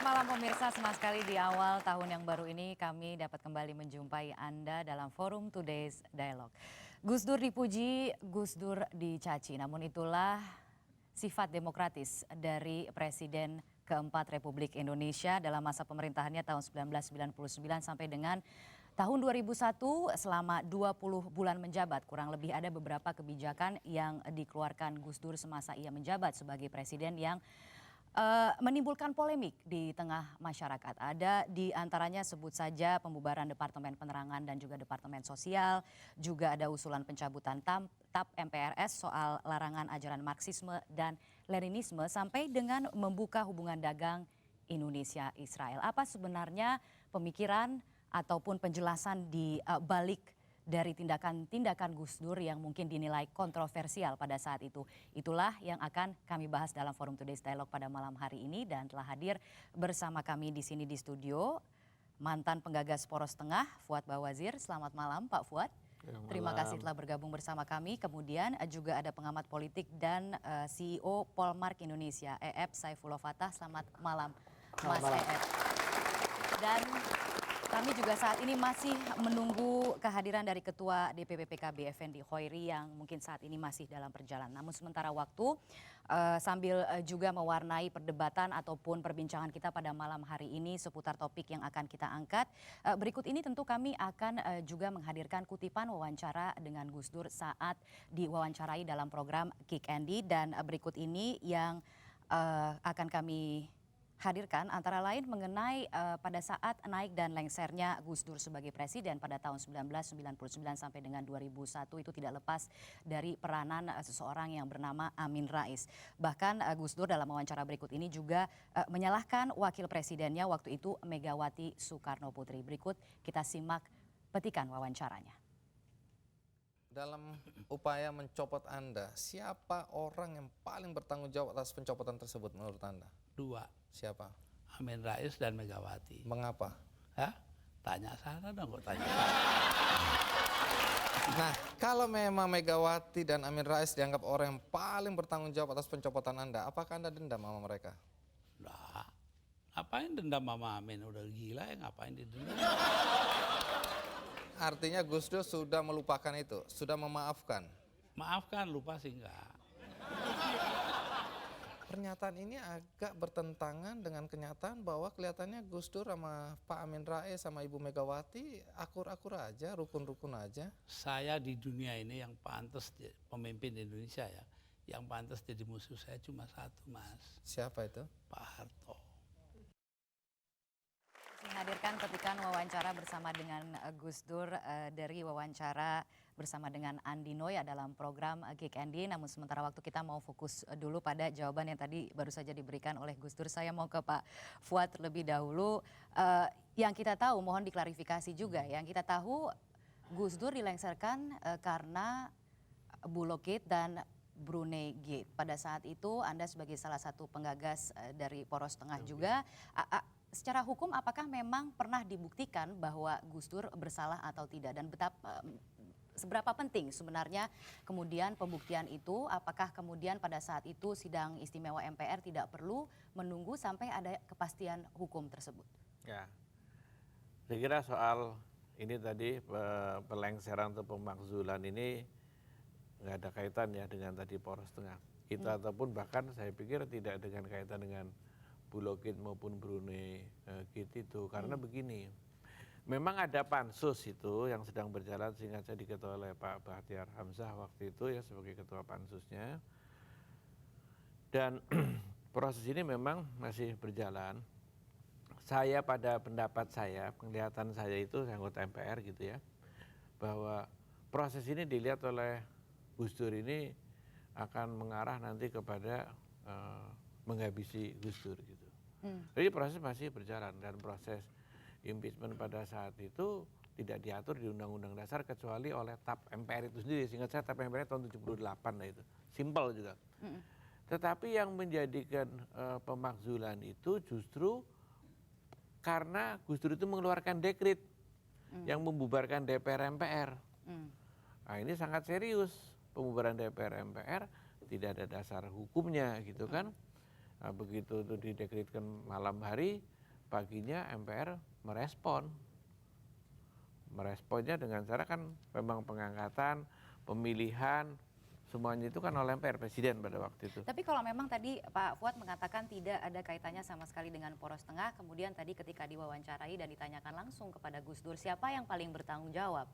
malam pemirsa, senang sekali di awal tahun yang baru ini kami dapat kembali menjumpai Anda dalam Forum Today's Dialogue. Gus Dur dipuji, Gus Dur dicaci, namun itulah sifat demokratis dari Presiden keempat Republik Indonesia dalam masa pemerintahannya tahun 1999 sampai dengan tahun 2001 selama 20 bulan menjabat. Kurang lebih ada beberapa kebijakan yang dikeluarkan Gus Dur semasa ia menjabat sebagai presiden yang menimbulkan polemik di tengah masyarakat. Ada di antaranya sebut saja pembubaran Departemen Penerangan dan juga Departemen Sosial, juga ada usulan pencabutan TAP MPRS soal larangan ajaran Marxisme dan Leninisme sampai dengan membuka hubungan dagang Indonesia-Israel. Apa sebenarnya pemikiran ataupun penjelasan di balik dari tindakan-tindakan Gus Dur yang mungkin dinilai kontroversial pada saat itu. Itulah yang akan kami bahas dalam Forum Today's Dialogue pada malam hari ini dan telah hadir bersama kami di sini di studio mantan penggagas Poros Tengah Fuad Bawazir. Selamat malam Pak Fuad. Terima kasih telah bergabung bersama kami. Kemudian juga ada pengamat politik dan CEO Polmark Indonesia, EF Saifullah Fatah. Selamat malam Mas EF. Dan kami juga saat ini masih menunggu kehadiran dari Ketua DPP PKB Effendi Khoiri yang mungkin saat ini masih dalam perjalanan. Namun sementara waktu sambil juga mewarnai perdebatan ataupun perbincangan kita pada malam hari ini seputar topik yang akan kita angkat. Berikut ini tentu kami akan juga menghadirkan kutipan wawancara dengan Gus Dur saat diwawancarai dalam program Kick Andy. Dan berikut ini yang akan kami hadirkan antara lain mengenai pada saat naik dan lengsernya Gus Dur sebagai presiden pada tahun 1999 sampai dengan 2001 itu tidak lepas dari peranan seseorang yang bernama Amin Rais. Bahkan Gus Dur dalam wawancara berikut ini juga menyalahkan wakil presidennya waktu itu Megawati Soekarno Putri. Berikut kita simak petikan wawancaranya. Dalam upaya mencopot Anda, siapa orang yang paling bertanggung jawab atas pencopotan tersebut menurut Anda? Dua, Siapa? Amin Rais dan Megawati. Mengapa? Hah? Tanya sana dong, kok tanya. Nah, kalau memang Megawati dan Amin Rais dianggap orang yang paling bertanggung jawab atas pencopotan Anda, apakah Anda dendam sama mereka? Nah, ngapain dendam sama Amin? Udah gila ya, ngapain didendam? Artinya Gus Dur sudah melupakan itu, sudah memaafkan. Maafkan, lupa sih enggak. Pernyataan ini agak bertentangan dengan kenyataan bahwa kelihatannya Gus Dur sama Pak Amin Rais sama Ibu Megawati akur-akur aja, rukun-rukun aja. Saya di dunia ini yang pantas pemimpin Indonesia ya, yang pantas jadi musuh saya cuma satu, Mas. Siapa itu? Pak Harto. Menghadirkan petikan wawancara bersama dengan Gus Dur dari wawancara bersama dengan Andi Noya dalam program Kick Andy. Namun sementara waktu kita mau fokus dulu pada jawaban yang tadi baru saja diberikan oleh Gus Dur. Saya mau ke Pak Fuad terlebih dahulu. Yang kita tahu, mohon diklarifikasi juga. Yang kita tahu Gus Dur dilengserkan karena Bulog Gate dan Brunei Gate. Pada saat itu Anda sebagai salah satu penggagas dari Poros Tengah juga. Secara hukum apakah memang pernah dibuktikan bahwa Gus Dur bersalah atau tidak? Dan seberapa penting sebenarnya kemudian pembuktian itu? Apakah kemudian pada saat itu sidang istimewa MPR tidak perlu menunggu sampai ada kepastian hukum tersebut? Ya, saya kira soal ini tadi pelengseran atau pemakzulan ini nggak ada kaitan ya dengan tadi Poros Tengah. Itu ataupun bahkan saya pikir tidak dengan kaitan dengan Bulog Gate maupun Brunei Gate itu. Karena begini, memang ada pansus itu yang sedang berjalan sehingga saya diketuai oleh Pak Bahtiar Hamzah waktu itu ya sebagai ketua pansusnya. Dan proses ini memang masih berjalan. Saya pada pendapat saya, penglihatan saya itu anggota MPR gitu ya, bahwa proses ini dilihat oleh Gus Dur ini akan mengarah nanti kepada menghabisi Gus Dur gitu. Jadi proses masih berjalan dan proses impeachment pada saat itu tidak diatur di Undang-Undang Dasar kecuali oleh TAP MPR itu sendiri. Seingat saya TAP MPR tahun 78 lah itu. Simpel juga. Tetapi yang menjadikan pemakzulan itu justru karena Gus Dur itu mengeluarkan dekret yang membubarkan DPR MPR. Nah ini sangat serius. Pembubaran DPR MPR tidak ada dasar hukumnya gitu kan. Nah, begitu itu didekretkan malam hari paginya MPR meresponnya dengan cara kan memang pengangkatan, pemilihan, semuanya itu kan oleh MPR Presiden pada waktu itu. Tapi kalau memang tadi Pak Fuad mengatakan tidak ada kaitannya sama sekali dengan Poros Tengah, kemudian tadi ketika diwawancarai dan ditanyakan langsung kepada Gus Dur, siapa yang paling bertanggung jawab?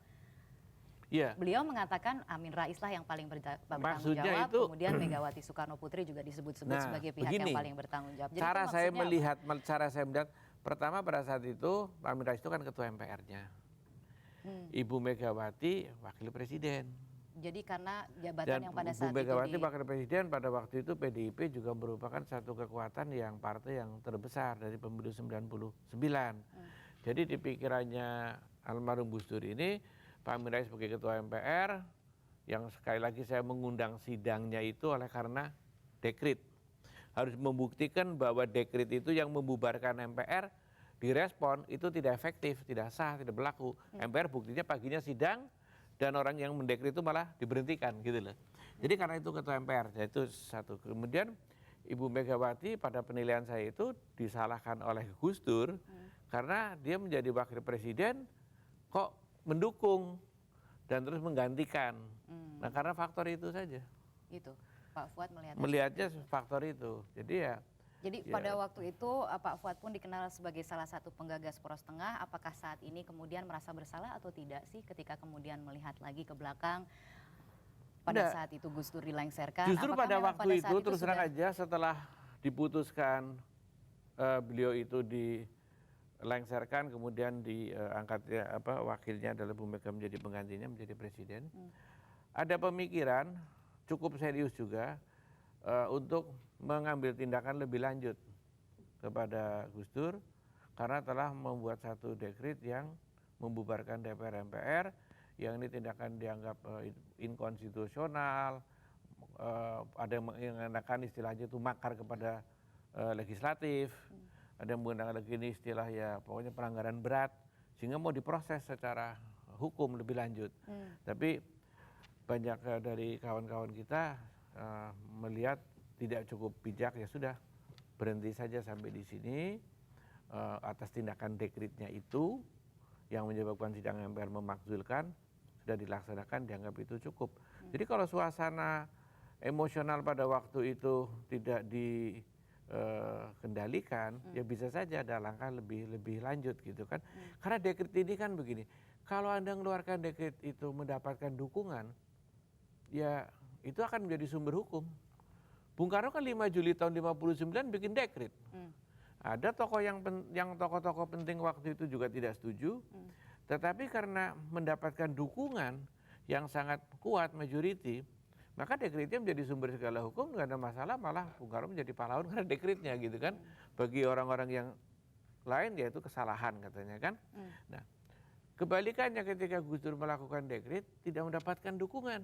Iya. Beliau mengatakan Amin Rais lah yang paling bertanggung Maksudnya jawab, itu, kemudian Megawati Soekarno Putri juga disebut-sebut Nah, sebagai pihak begini, yang paling bertanggung jawab. Jadi cara itu saya maksudnya cara saya melihat, pertama pada saat itu Amin Rais itu kan ketua MPR-nya. Ibu Megawati wakil presiden. jadi karena jabatan Dan yang pada Ibu saat Megawati itu wakil presiden pada waktu itu PDIP juga merupakan satu kekuatan yang partai yang terbesar dari pemilu 99. Jadi di pikirannya almarhum Gus Dur ini, Pak Amin Rais sebagai ketua MPR, yang sekali lagi saya mengundang sidangnya itu oleh karena dekrit. Harus membuktikan bahwa dekrit itu yang membubarkan MPR, direspon itu tidak efektif, tidak sah, tidak berlaku. MPR buktinya paginya sidang, dan orang yang mendekrit itu malah diberhentikan gitu loh. Jadi karena itu ketua MPR, itu satu. Kemudian Ibu Megawati pada penilaian saya itu disalahkan oleh Gus Dur karena dia menjadi wakil presiden kok mendukung dan terus menggantikan. Nah karena faktor itu saja. itu Pak Fuad Melihatnya faktor itu. Jadi pada waktu itu Pak Fuad pun dikenal sebagai salah satu penggagas Poros Tengah. Apakah saat ini kemudian merasa bersalah atau tidak sih ketika kemudian melihat lagi ke belakang pada saat itu Gus Dur dilengserkan? Justru pada waktu itu terus terang aja setelah diputuskan beliau itu dilengserkan, kemudian diangkat wakilnya adalah Bu Mega menjadi penggantinya, menjadi presiden. Ada pemikiran cukup serius juga untuk mengambil tindakan lebih lanjut kepada Gus Dur karena telah membuat satu dekrit yang membubarkan DPR MPR, yang ini tindakan dianggap inkonstitusional, ada yang menggunakan istilahnya itu makar kepada legislatif, ada yang menggunakan lagi ini istilah ya pokoknya pelanggaran berat, sehingga mau diproses secara hukum lebih lanjut. Tapi banyak dari kawan-kawan kita melihat tidak cukup bijak, ya sudah berhenti saja sampai di sini atas tindakan dekritnya itu yang menyebabkan sidang MPR memakzulkan, sudah dilaksanakan, dianggap itu cukup. Jadi kalau suasana emosional pada waktu itu tidak dikendalikan, ya bisa saja ada langkah lebih lanjut gitu kan. Karena dekrit ini kan begini, kalau Anda mengeluarkan dekrit itu mendapatkan dukungan, ya itu akan menjadi sumber hukum. Bung Karno kan 5 Juli tahun 59 bikin dekrit. Ada tokoh yang tokoh-tokoh penting waktu itu juga tidak setuju, tetapi karena mendapatkan dukungan yang sangat kuat majority, maka dekritnya menjadi sumber segala hukum, nggak ada masalah, malah Bung Karno menjadi pahlawan karena dekritnya gitu kan. Bagi orang-orang yang lain ya itu kesalahan katanya kan. Nah, kebalikannya ketika Gus Dur melakukan dekrit tidak mendapatkan dukungan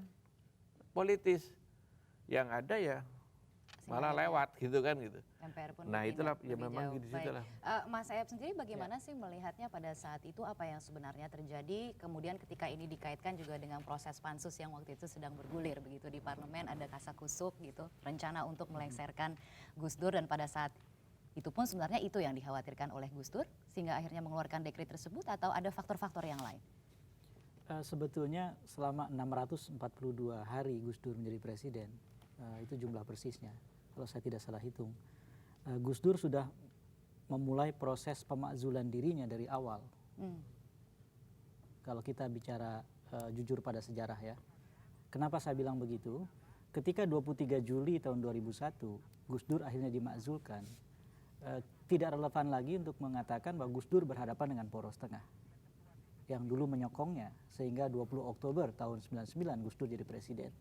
politis, yang ada ya malah lewat gitu kan gitu. MPR pun nah itulah ya lebih memang jauh. di situ lah. Mas Ayab sendiri bagaimana sih melihatnya pada saat itu, apa yang sebenarnya terjadi, kemudian ketika ini dikaitkan juga dengan proses pansus yang waktu itu sedang bergulir begitu di parlemen, ada kasakusuk gitu, rencana untuk melengsarkan Gus Dur, dan pada saat itu pun sebenarnya itu yang dikhawatirkan oleh Gus Dur sehingga akhirnya mengeluarkan dekret tersebut, atau ada faktor-faktor yang lain? Sebetulnya selama 642 hari Gus Dur menjadi presiden, itu jumlah persisnya, kalau saya tidak salah hitung, Gus Dur sudah memulai proses pemakzulan dirinya dari awal. Kalau kita bicara jujur pada sejarah ya. Kenapa saya bilang begitu? Ketika 23 Juli tahun 2001 Gus Dur akhirnya dimakzulkan, tidak relevan lagi untuk mengatakan bahwa Gus Dur berhadapan dengan Poros Tengah yang dulu menyokongnya sehingga 20 Oktober tahun 99 Gus Dur jadi presiden.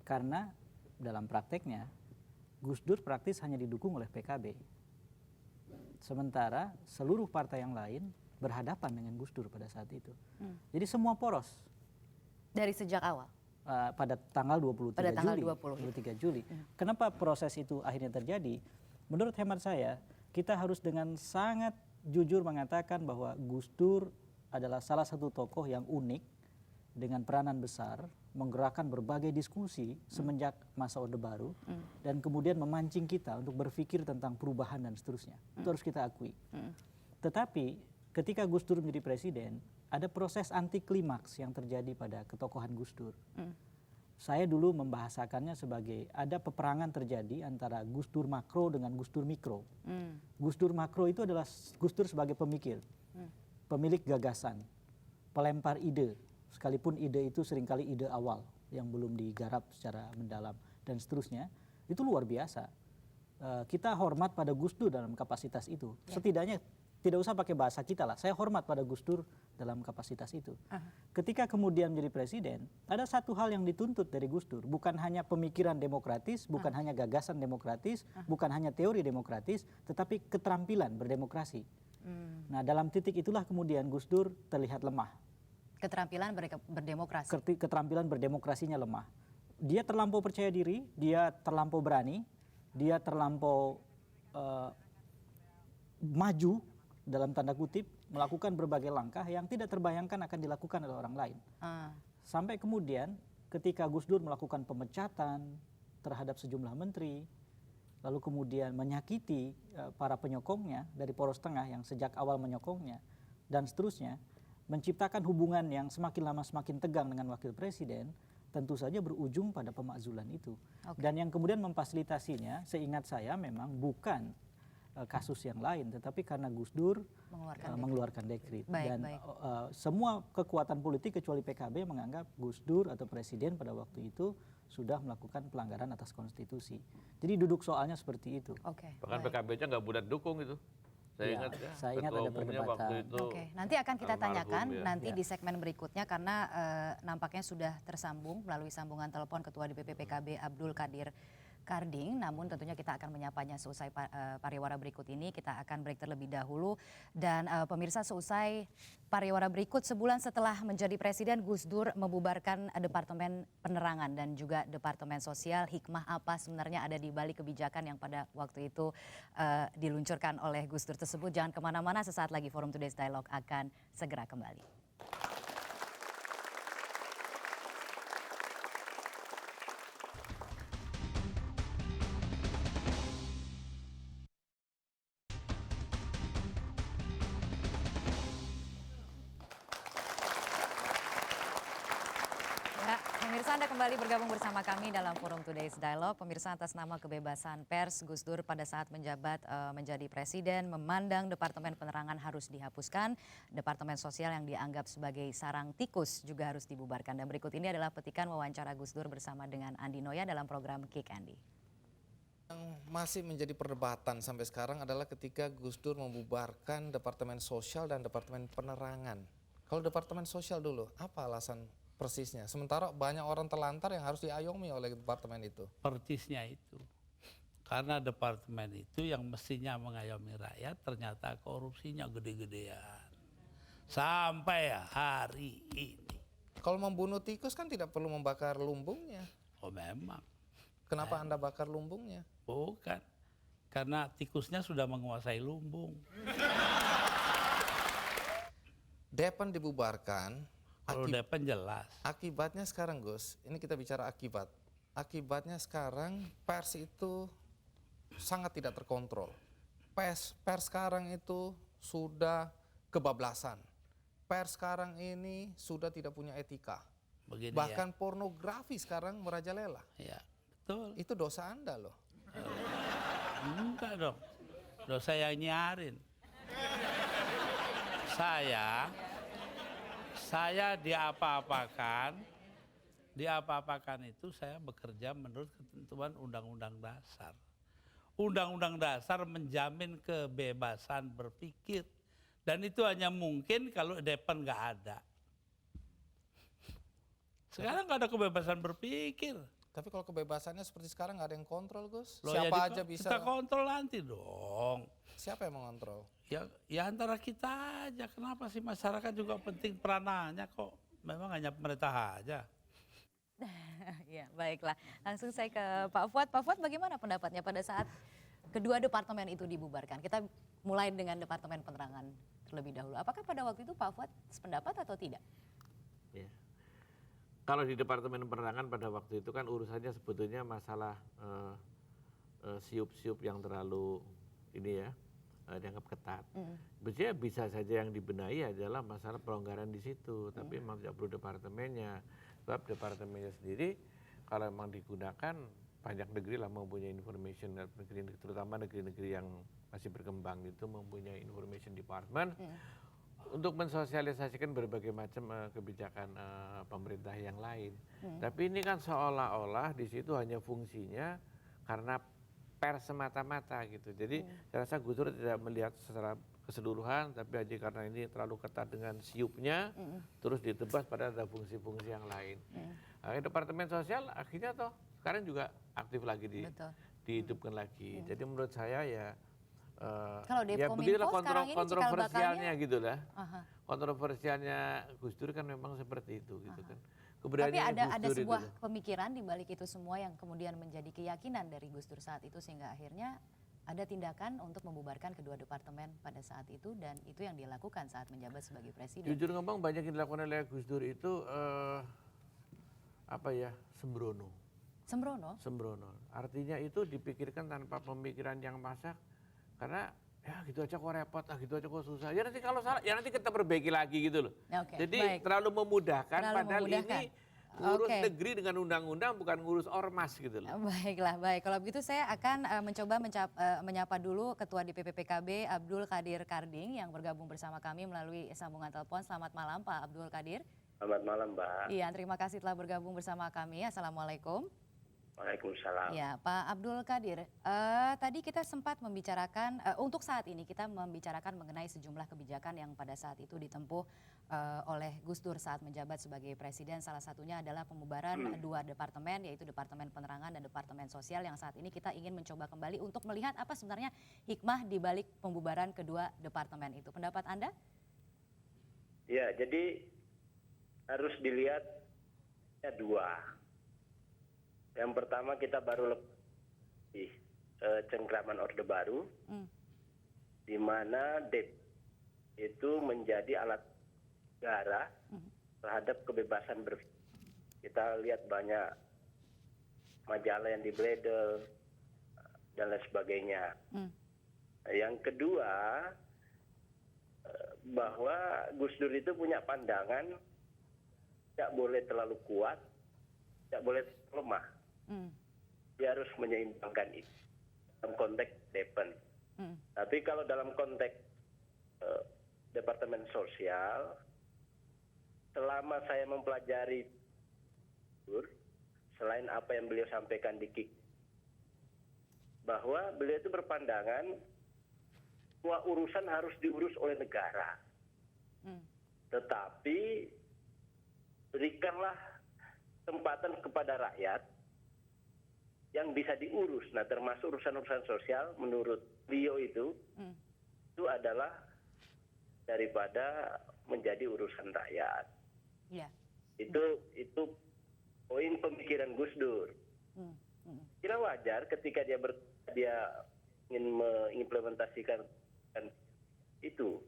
Karena dalam prakteknya Gus Dur praktis hanya didukung oleh PKB. Sementara seluruh partai yang lain berhadapan dengan Gus Dur pada saat itu. Jadi semua poros. Dari sejak awal? Pada tanggal 23 pada tanggal Juli. 23 Juli. Kenapa proses itu akhirnya terjadi? Menurut hemat saya, kita harus dengan sangat jujur mengatakan bahwa Gus Dur adalah salah satu tokoh yang unik dengan peranan besar menggerakkan berbagai diskusi semenjak masa Orde Baru dan kemudian memancing kita untuk berpikir tentang perubahan dan seterusnya. Itu harus kita akui. Tetapi ketika Gus Dur menjadi presiden, ada proses anti klimaks yang terjadi pada ketokohan Gus Dur. Saya dulu membahasakannya sebagai ada peperangan terjadi antara Gus Dur makro dengan Gus Dur mikro. Gus Dur makro itu adalah Gus Dur sebagai pemikir, pemilik gagasan, pelempar ide, sekalipun ide itu seringkali ide awal yang belum digarap secara mendalam dan seterusnya, itu luar biasa. Kita hormat pada Gus Dur dalam kapasitas itu. Setidaknya tidak usah pakai bahasa kita lah, saya hormat pada Gus Dur dalam kapasitas itu. Ketika kemudian menjadi presiden, ada satu hal yang dituntut dari Gus Dur, bukan hanya pemikiran demokratis, bukan hanya gagasan demokratis, bukan hanya teori demokratis, tetapi keterampilan berdemokrasi. Nah, dalam titik itulah kemudian Gus Dur terlihat lemah. Keterampilan berdemokrasi. Keterampilan berdemokrasinya lemah. Dia terlampau percaya diri, dia terlampau berani, dia terlampau maju dalam tanda kutip melakukan berbagai langkah yang tidak terbayangkan akan dilakukan oleh orang lain. Sampai kemudian ketika Gus Dur melakukan pemecatan terhadap sejumlah menteri, lalu kemudian menyakiti para penyokongnya dari Poros Tengah yang sejak awal menyokongnya dan seterusnya, menciptakan hubungan yang semakin lama semakin tegang dengan wakil presiden, tentu saja berujung pada pemakzulan itu. Dan yang kemudian memfasilitasinya, seingat saya memang bukan kasus yang lain, tetapi karena Gus Dur mengeluarkan dekret. Dan semua kekuatan politik kecuali PKB menganggap Gus Dur atau presiden pada waktu itu sudah melakukan pelanggaran atas konstitusi. Jadi duduk soalnya seperti itu. Bahkan PKB-nya nggak bulat dukung itu. Saya ingat ada perdebatan. Nanti akan kita tanyakan nanti di segmen berikutnya karena nampaknya sudah tersambung melalui sambungan telepon Ketua DPP PKB Abdul Qadir Karding, namun tentunya kita akan menyapanya seusai pariwara berikut ini. Kita akan break terlebih dahulu dan pemirsa, seusai pariwara berikut, sebulan setelah menjadi presiden, Gus Dur membubarkan Departemen Penerangan dan juga Departemen Sosial. Hikmah apa sebenarnya ada di balik kebijakan yang pada waktu itu diluncurkan oleh Gus Dur tersebut? Jangan kemana-mana, sesaat lagi Forum Today's Dialogue akan segera kembali. Pemirsa, Anda kembali bergabung bersama kami dalam Forum Today's Dialogue. Pemirsa, atas nama kebebasan pers, Gus Dur pada saat menjabat menjadi presiden memandang Departemen Penerangan harus dihapuskan, Departemen Sosial yang dianggap sebagai sarang tikus juga harus dibubarkan. Dan berikut ini adalah petikan wawancara Gus Dur bersama dengan Andi Noya dalam program Kick Andi. Yang masih menjadi perdebatan sampai sekarang adalah ketika Gus Dur membubarkan Departemen Sosial dan Departemen Penerangan. Kalau Departemen Sosial dulu, apa alasan persisnya? Sementara banyak orang terlantar yang harus diayomi oleh departemen itu. Persisnya itu. Karena departemen itu yang mestinya mengayomi rakyat ternyata korupsinya gede-gedean. Sampai hari ini. Kalau membunuh tikus kan tidak perlu membakar lumbungnya. Oh memang. Kenapa Anda bakar lumbungnya? Bukan. Karena tikusnya sudah menguasai lumbung. Depan dibubarkan. Kalau Depan jelas. Akibatnya sekarang Gus, ini kita bicara akibat. Akibatnya sekarang pers itu sangat tidak terkontrol. Pers sekarang itu sudah kebablasan. Pers sekarang ini sudah tidak punya etika. Begini Bahkan pornografi sekarang merajalela. Ya, betul. Itu dosa Anda loh. Enggak dong. Dosa yang nyarin. Saya diapa-apakan itu saya bekerja menurut ketentuan Undang-Undang Dasar. Undang-Undang Dasar menjamin kebebasan berpikir. Dan itu hanya mungkin kalau Depan nggak ada. Sekarang nggak ada kebebasan berpikir. Tapi kalau kebebasannya seperti sekarang nggak ada yang kontrol Gus. Loh, Siapa aja bisa. Kita kontrol nanti dong. Siapa yang mengontrol? Ya antara kita aja. Kenapa sih masyarakat juga penting peranannya kok? Memang hanya pemerintah aja. Ya, baiklah. Langsung saya ke Pak Fuad. Pak Fuad, bagaimana pendapatnya pada saat kedua departemen itu dibubarkan? Kita mulai dengan Departemen Penerangan terlebih dahulu. Apakah pada waktu itu Pak Fuad sependapat atau tidak? Ya. Kalau di Departemen Penerangan pada waktu itu kan urusannya sebetulnya masalah siup-siup yang terlalu ini ya dianggap ketat. Biasanya bisa saja yang dibenahi adalah masalah pelonggaran di situ, tapi memang tidak perlu departemennya. Sebab departemennya sendiri kalau memang digunakan banyak negeri lah mempunyai information negeri, terutama negeri-negeri yang masih berkembang itu mempunyai information department untuk mensosialisasikan berbagai macam kebijakan pemerintah yang lain. Tapi ini kan seolah-olah di situ hanya fungsinya karena pers semata-mata gitu. Jadi saya rasa Gus Dur tidak melihat secara keseluruhan, tapi hanya karena ini terlalu ketat dengan siupnya, terus ditebas pada ada fungsi-fungsi yang lain. Departemen Sosial akhirnya toh sekarang juga aktif lagi dihidupkan lagi. Jadi menurut saya ya Kalau ya Depkominfo begitulah sekarang ini cikal kontroversialnya bakalnya- gitu lah. Kontroversialnya Gus Dur kan memang seperti itu gitu kan. Tapi Keberanian ada Gus Dur itu sebuah loh. pemikiran di balik itu semua yang kemudian menjadi keyakinan dari Gus Dur saat itu sehingga akhirnya ada tindakan untuk membubarkan kedua departemen pada saat itu dan itu yang dia lakukan saat menjabat sebagai presiden. Jujur ngomong banyak yang dilakukan oleh Gus Dur itu apa ya, sembrono. Sembrono? Artinya itu dipikirkan tanpa pemikiran yang masak karena ya gitu aja kok repot, gitu aja kok susah. Ya nanti kalau salah, ya nanti kita perbaiki lagi gitu loh. Oke, Jadi baik. terlalu memudahkan Terlalu padahal memudahkan. ini ngurus Oke. negeri dengan undang-undang bukan ngurus ormas gitu loh. Baiklah, baik. Kalau begitu saya akan mencoba menyapa dulu Ketua DPP PKB Abdul Qadir Karding yang bergabung bersama kami melalui sambungan telepon. Selamat malam Pak Abdul Qadir. Selamat malam, Mbak. Iya, terima kasih telah bergabung bersama kami. Assalamualaikum. Waalaikumsalam. Ya, Pak Abdul Qadir, tadi kita sempat membicarakan, untuk saat ini kita membicarakan mengenai sejumlah kebijakan yang pada saat itu ditempuh oleh Gus Dur saat menjabat sebagai presiden. Salah satunya adalah pembubaran dua departemen, yaitu Departemen Penerangan dan Departemen Sosial yang saat ini kita ingin mencoba kembali untuk melihat apa sebenarnya hikmah di balik pembubaran kedua departemen itu. Pendapat Anda? Ya, jadi harus dilihat ya dua. Yang pertama kita baru di cengkraman Orde Baru, di mana DEP itu menjadi alat negara terhadap kebebasan berpikir. Kita lihat banyak majalah yang dibledel dan lain sebagainya. Yang kedua, bahwa Gus Dur itu punya pandangan tidak boleh terlalu kuat, tidak boleh terlalu lemah. Dia harus menyeimbangkan itu dalam konteks Depen. Tapi kalau dalam konteks Departemen Sosial, selama saya mempelajari Dur, selain apa yang beliau sampaikan di KIK, bahwa beliau itu berpandangan semua urusan harus diurus oleh negara. Tetapi berikanlah kesempatan kepada rakyat yang bisa diurus. Nah, termasuk urusan-urusan sosial menurut beliau itu adalah daripada menjadi urusan rakyat. Ya. Itu poin pemikiran Gus Dur. Kira wajar ketika dia ingin mengimplementasikan itu.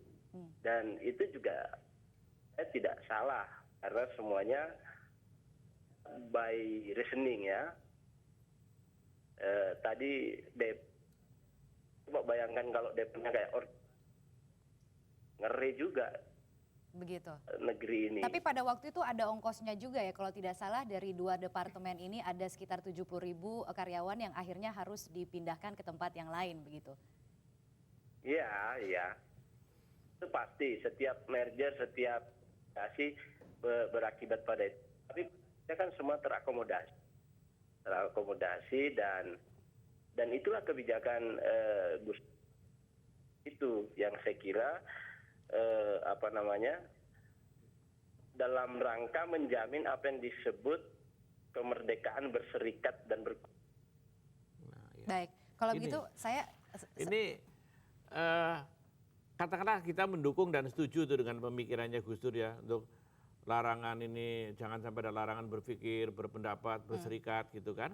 Dan itu juga tidak salah karena semuanya by reasoning ya. Tadi coba bayangkan kalau DP-nya kayak ngeri juga Begitu. negeri ini. Tapi pada waktu itu ada ongkosnya juga ya, kalau tidak salah dari dua departemen ini ada sekitar 70.000 karyawan yang akhirnya harus dipindahkan ke tempat yang lain begitu. Iya, iya. Itu pasti setiap merger, setiap kasih berakibat pada itu. Tapi kita kan semua terakomodasi dan itulah kebijakan Gus itu yang saya kira dalam rangka menjamin apa yang disebut kemerdekaan berserikat dan Baik, kalau Ini. begitu saya Ini katakanlah kita mendukung dan setuju tuh dengan pemikirannya Gus Dur ya untuk larangan ini, jangan sampai ada larangan berpikir, berpendapat, berserikat gitu kan.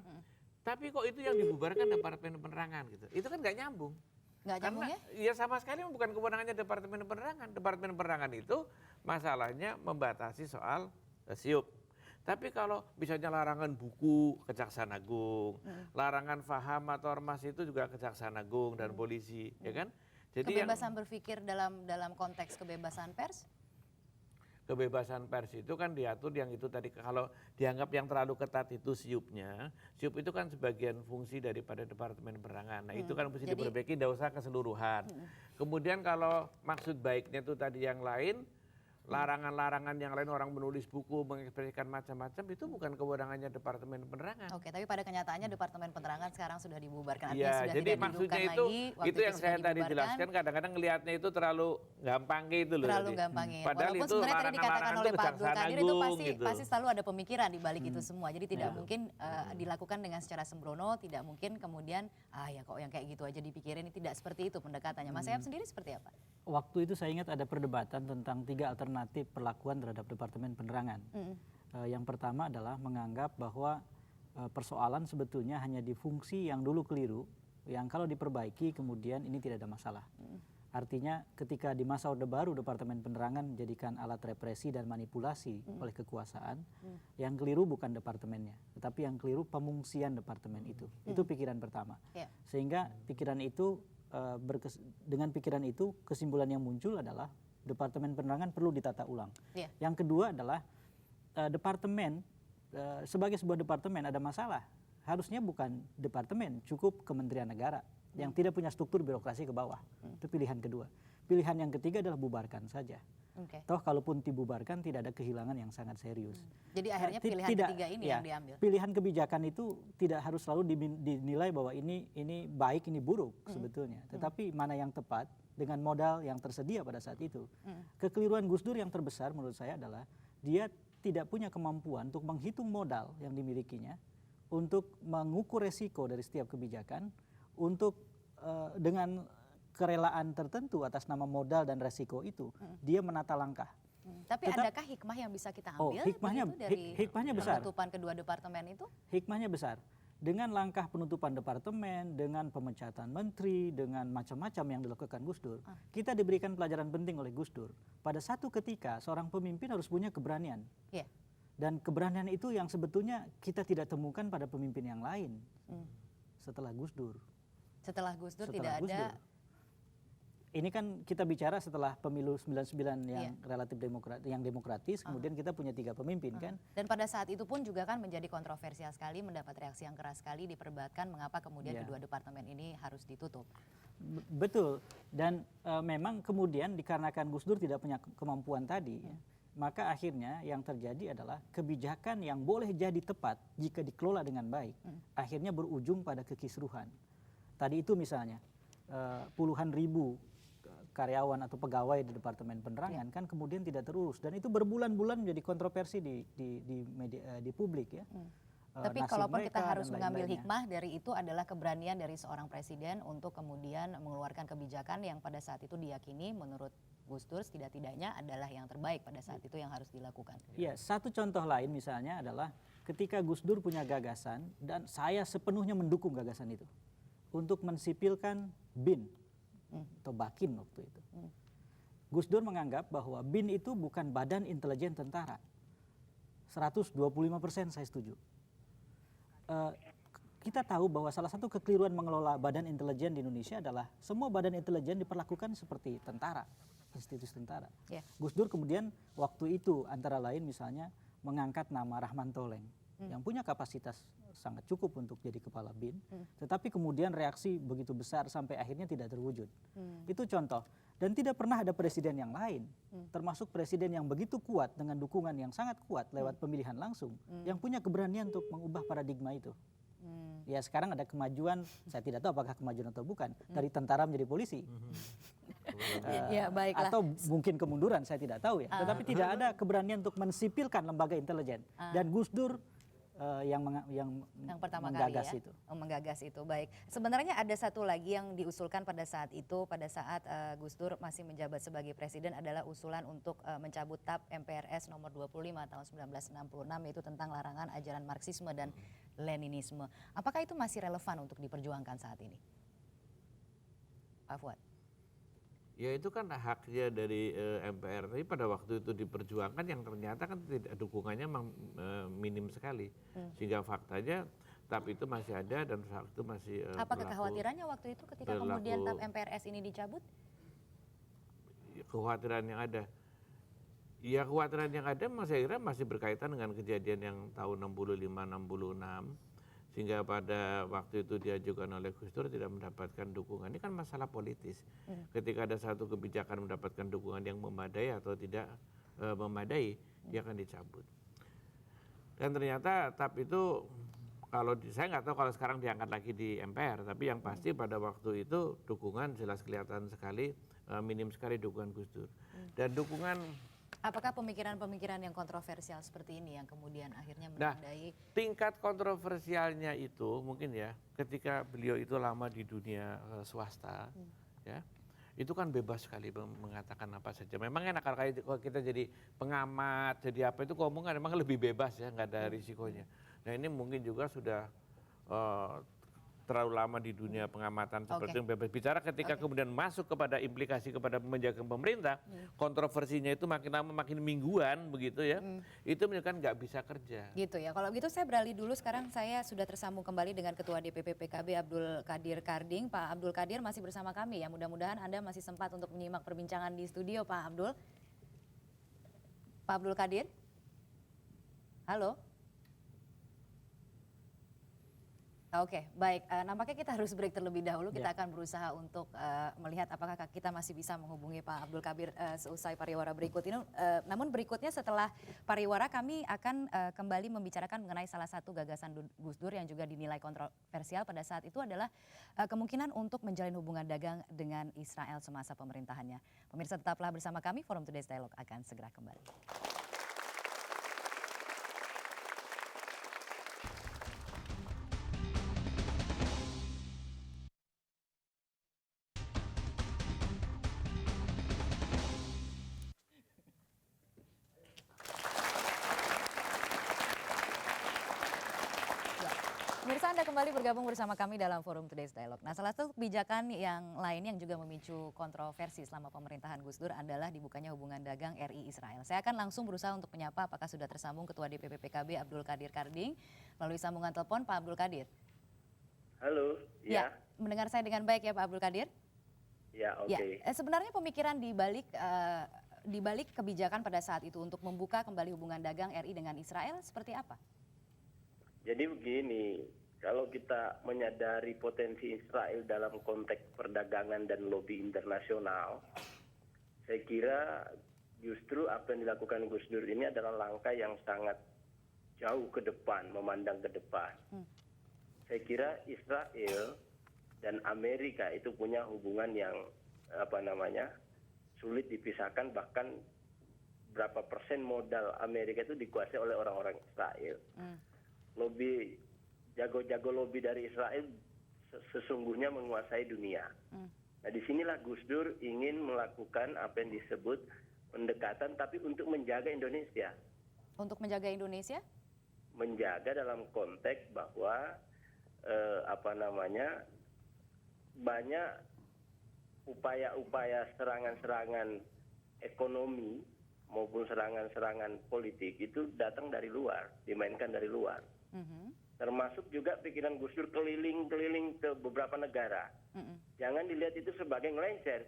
Tapi kok itu yang dibubarkan Departemen Penerangan gitu. Itu kan nggak nyambung. nggak nyambung Karena ya? ya sama sekali bukan kewenangannya Departemen Penerangan. Departemen Penerangan itu masalahnya membatasi soal siup. Tapi kalau misalnya larangan buku Kejaksaan Agung, larangan faham atau ormas itu juga Kejaksaan Agung dan polisi, ya kan? Jadi Kebebasan berpikir dalam konteks kebebasan pers? kebebasan pers itu kan diatur yang itu tadi, kalau dianggap yang terlalu ketat itu SIUP-nya, SIUP itu kan sebagian fungsi daripada Departemen Penerangan. Nah itu kan mesti diperbaiki, tidak usah keseluruhan. Kemudian kalau maksud baiknya itu tadi yang lain, larangan-larangan yang lain, orang menulis buku, mengekspresikan macam-macam, itu bukan kewenangannya Departemen Penerangan. Oke, tapi pada kenyataannya Departemen Penerangan sekarang sudah dibubarkan. Artinya Iya, sudah jadi tidak maksudnya didudukan itu, lagi. Waktu itu yang sudah saya tadi dibubarkan. jelaskan, kadang-kadang ngelihatnya itu terlalu gampang gitu loh. Terlalu tadi. gampangin. Padahal Walaupun itu sebenarnya tadi dikatakan larangan-larangan oleh itu Pak Abdul Kejaksaan Qadir itu Agung gitu. pasti selalu ada pemikiran di balik itu semua. Jadi tidak mungkin dilakukan dengan secara sembrono, tidak mungkin kemudian ya kok yang kayak gitu aja dipikirin, ini tidak seperti itu pendekatannya. Mas Ayab sendiri seperti apa? Waktu itu saya ingat ada perdebatan tentang 3 alternatif perlakuan terhadap Departemen Penerangan. Yang pertama adalah menganggap bahwa persoalan sebetulnya hanya di fungsi yang dulu keliru, yang kalau diperbaiki kemudian ini tidak ada masalah. Artinya ketika di masa Orde Baru Departemen Penerangan dijadikan alat represi dan manipulasi oleh kekuasaan, yang keliru bukan departemennya, tetapi yang keliru pemungsian departemen itu. Itu pikiran pertama. Sehingga pikiran itu dengan pikiran itu kesimpulan yang muncul adalah Departemen Penerangan perlu ditata ulang. Yang kedua adalah departemen sebagai sebuah departemen ada masalah. Harusnya bukan departemen, cukup Kementerian Negara yang tidak punya struktur birokrasi ke bawah. Itu pilihan kedua. Pilihan yang ketiga adalah bubarkan saja. Toh kalaupun dibubarkan tidak ada kehilangan yang sangat serius. Jadi akhirnya pilihan ketiga ini yang diambil. Pilihan kebijakan itu tidak harus selalu dinilai bahwa ini baik, ini buruk sebetulnya. Tetapi mana yang tepat dengan modal yang tersedia pada saat itu. Kekeliruan Gus Dur yang terbesar menurut saya adalah dia tidak punya kemampuan untuk menghitung modal yang dimilikinya, untuk mengukur resiko dari setiap kebijakan, untuk dengan kerelaan tertentu atas nama modal dan resiko itu, dia menata langkah. Tapi adakah hikmah yang bisa kita ambil hikmahnya besar. penutupan kedua departemen itu? Hikmahnya besar. Dengan langkah penutupan departemen, dengan pemecatan menteri, dengan macam-macam yang dilakukan Gus Dur, kita diberikan pelajaran penting oleh Gus Dur. Pada satu ketika seorang pemimpin harus punya keberanian. Dan keberanian itu yang sebetulnya kita tidak temukan pada pemimpin yang lain setelah Gus Dur. Setelah Gus Dur tidak ada. Ini kan kita bicara setelah pemilu 99 yang relatif demokratis, kemudian kita punya 3 pemimpin kan. Dan pada saat itu pun juga kan menjadi kontroversial sekali, mendapat reaksi yang keras sekali, diperdebatkan mengapa kemudian kedua departemen ini harus ditutup. Betul. Dan memang kemudian dikarenakan Gus Dur tidak punya kemampuan tadi, maka akhirnya yang terjadi adalah kebijakan yang boleh jadi tepat jika dikelola dengan baik, akhirnya berujung pada kekisruhan. Tadi itu misalnya puluhan ribu karyawan atau pegawai di Departemen Penerangan kan kemudian tidak terurus, dan itu berbulan-bulan menjadi kontroversi di publik ya. Tapi kalaupun kita harus mengambil hikmah dari itu adalah keberanian dari seorang presiden untuk kemudian mengeluarkan kebijakan yang pada saat itu diyakini menurut Gus Dur setidak-tidaknya adalah yang terbaik pada saat itu yang harus dilakukan. Iya, satu contoh lain misalnya adalah ketika Gus Dur punya gagasan, dan saya sepenuhnya mendukung gagasan itu, untuk mensipilkan BIN atau Bakin waktu itu. Gus Dur menganggap bahwa BIN itu bukan badan intelijen tentara. 125% saya setuju. Kita tahu bahwa salah satu kekeliruan mengelola badan intelijen di Indonesia adalah semua badan intelijen diperlakukan seperti tentara, institusi tentara. Gus Dur kemudian waktu itu antara lain misalnya mengangkat nama Rahman Toleng yang punya kapasitas sangat cukup untuk jadi kepala BIN, tetapi kemudian reaksi begitu besar sampai akhirnya tidak terwujud. Itu contoh. Dan tidak pernah ada presiden yang lain, termasuk presiden yang begitu kuat dengan dukungan yang sangat kuat lewat pemilihan langsung, yang punya keberanian untuk mengubah paradigma itu. Ya sekarang ada kemajuan, saya tidak tahu apakah kemajuan atau bukan, dari tentara menjadi polisi. Atau mungkin kemunduran, saya tidak tahu ya. Tetapi tidak ada keberanian untuk mensipilkan lembaga intelijen. Dan Gus Dur yang pertama menggagas kali ya, itu. Menggagas itu, baik. Sebenarnya ada satu lagi yang diusulkan pada saat itu, pada saat Gus Dur masih menjabat sebagai presiden, adalah usulan untuk mencabut TAP MPRS nomor 25 tahun 1966, yaitu tentang larangan ajaran Marxisme dan Leninisme. Apakah itu masih relevan untuk diperjuangkan saat ini? Pak Fuad? Ya itu kan haknya dari MPR, tapi pada waktu itu diperjuangkan yang ternyata kan tidak dukungannya minim sekali, sehingga faktanya TAP itu masih ada dan saat itu masih Apa kekhawatirannya waktu itu ketika kemudian TAP MPRS ini dicabut? Kekhawatiran yang ada. Ya kekhawatiran yang ada saya kira masih berkaitan dengan kejadian yang tahun 65-66. Sehingga pada waktu itu diajukan oleh Gus Dur tidak mendapatkan dukungan. Ini kan masalah politis. Ketika ada satu kebijakan mendapatkan dukungan yang memadai atau tidak memadai, dia akan dicabut. Dan ternyata TAP itu, kalau saya nggak tahu kalau sekarang diangkat lagi di MPR, tapi yang pasti pada waktu itu dukungan jelas kelihatan sekali, minim sekali dukungan Gus Dur. Dan dukungan Apakah pemikiran-pemikiran yang kontroversial seperti ini yang kemudian akhirnya menandai? Tingkat kontroversialnya itu mungkin ya, ketika beliau itu lama di dunia swasta, ya, itu kan bebas sekali mengatakan apa saja. Memang enak kalau kita jadi pengamat, jadi apa itu omongan memang lebih bebas ya, nggak ada risikonya. Nah ini mungkin juga sudah terlalu lama di dunia pengamatan seperti yang bebas bicara, ketika kemudian masuk kepada implikasi kepada menjaga pemerintah, kontroversinya itu makin lama makin mingguan begitu ya, itu menunjukkan nggak bisa kerja. Gitu ya, kalau gitu saya beralih dulu, sekarang saya sudah tersambung kembali dengan Ketua DPP PKB Abdul Qadir Karding. Pak Abdul Qadir masih bersama kami ya, mudah-mudahan Anda masih sempat untuk menyimak perbincangan di studio Pak Abdul. Pak Abdul Qadir? Halo? Oke, baik. Nampaknya kita harus break terlebih dahulu. Kita akan berusaha untuk melihat apakah kita masih bisa menghubungi Pak Abdul Qadir seusai pariwara berikut ini. Namun berikutnya setelah pariwara kami akan kembali membicarakan mengenai salah satu gagasan Gus Dur yang juga dinilai kontroversial pada saat itu adalah kemungkinan untuk menjalin hubungan dagang dengan Israel semasa pemerintahannya. Pemirsa tetaplah bersama kami, Forum Today's Dialogue akan segera kembali. Pemirsa, Anda kembali bergabung bersama kami dalam Forum Today's Dialogue. Nah, salah satu kebijakan yang lain yang juga memicu kontroversi selama pemerintahan Gus Dur adalah dibukanya hubungan dagang RI Israel. Saya akan langsung berusaha untuk menyapa apakah sudah tersambung Ketua DPP PKB Abdul Qadir Karding melalui sambungan telepon. Pak Abdul Qadir. Halo, ya. Mendengar saya dengan baik ya Pak Abdul Qadir? Ya, oke. Sebenarnya pemikiran di balik kebijakan pada saat itu untuk membuka kembali hubungan dagang RI dengan Israel seperti apa? Jadi begini, kalau kita menyadari potensi Israel dalam konteks perdagangan dan lobby internasional, saya kira justru apa yang dilakukan Gus Dur ini adalah langkah yang sangat jauh ke depan, memandang ke depan. Saya kira Israel dan Amerika itu punya hubungan yang sulit dipisahkan, bahkan berapa persen modal Amerika itu dikuasai oleh orang-orang Israel. Lobby, jago-jago lobby dari Israel sesungguhnya menguasai dunia. Nah disinilah Gus Dur ingin melakukan apa yang disebut pendekatan, tapi untuk menjaga Indonesia. Untuk menjaga Indonesia? Menjaga dalam konteks bahwa banyak upaya-upaya serangan-serangan ekonomi maupun serangan-serangan politik itu datang dari luar, dimainkan dari luar. Termasuk juga pikiran Gus Dur keliling-keliling ke beberapa negara. Jangan dilihat itu sebagai ngelenceng,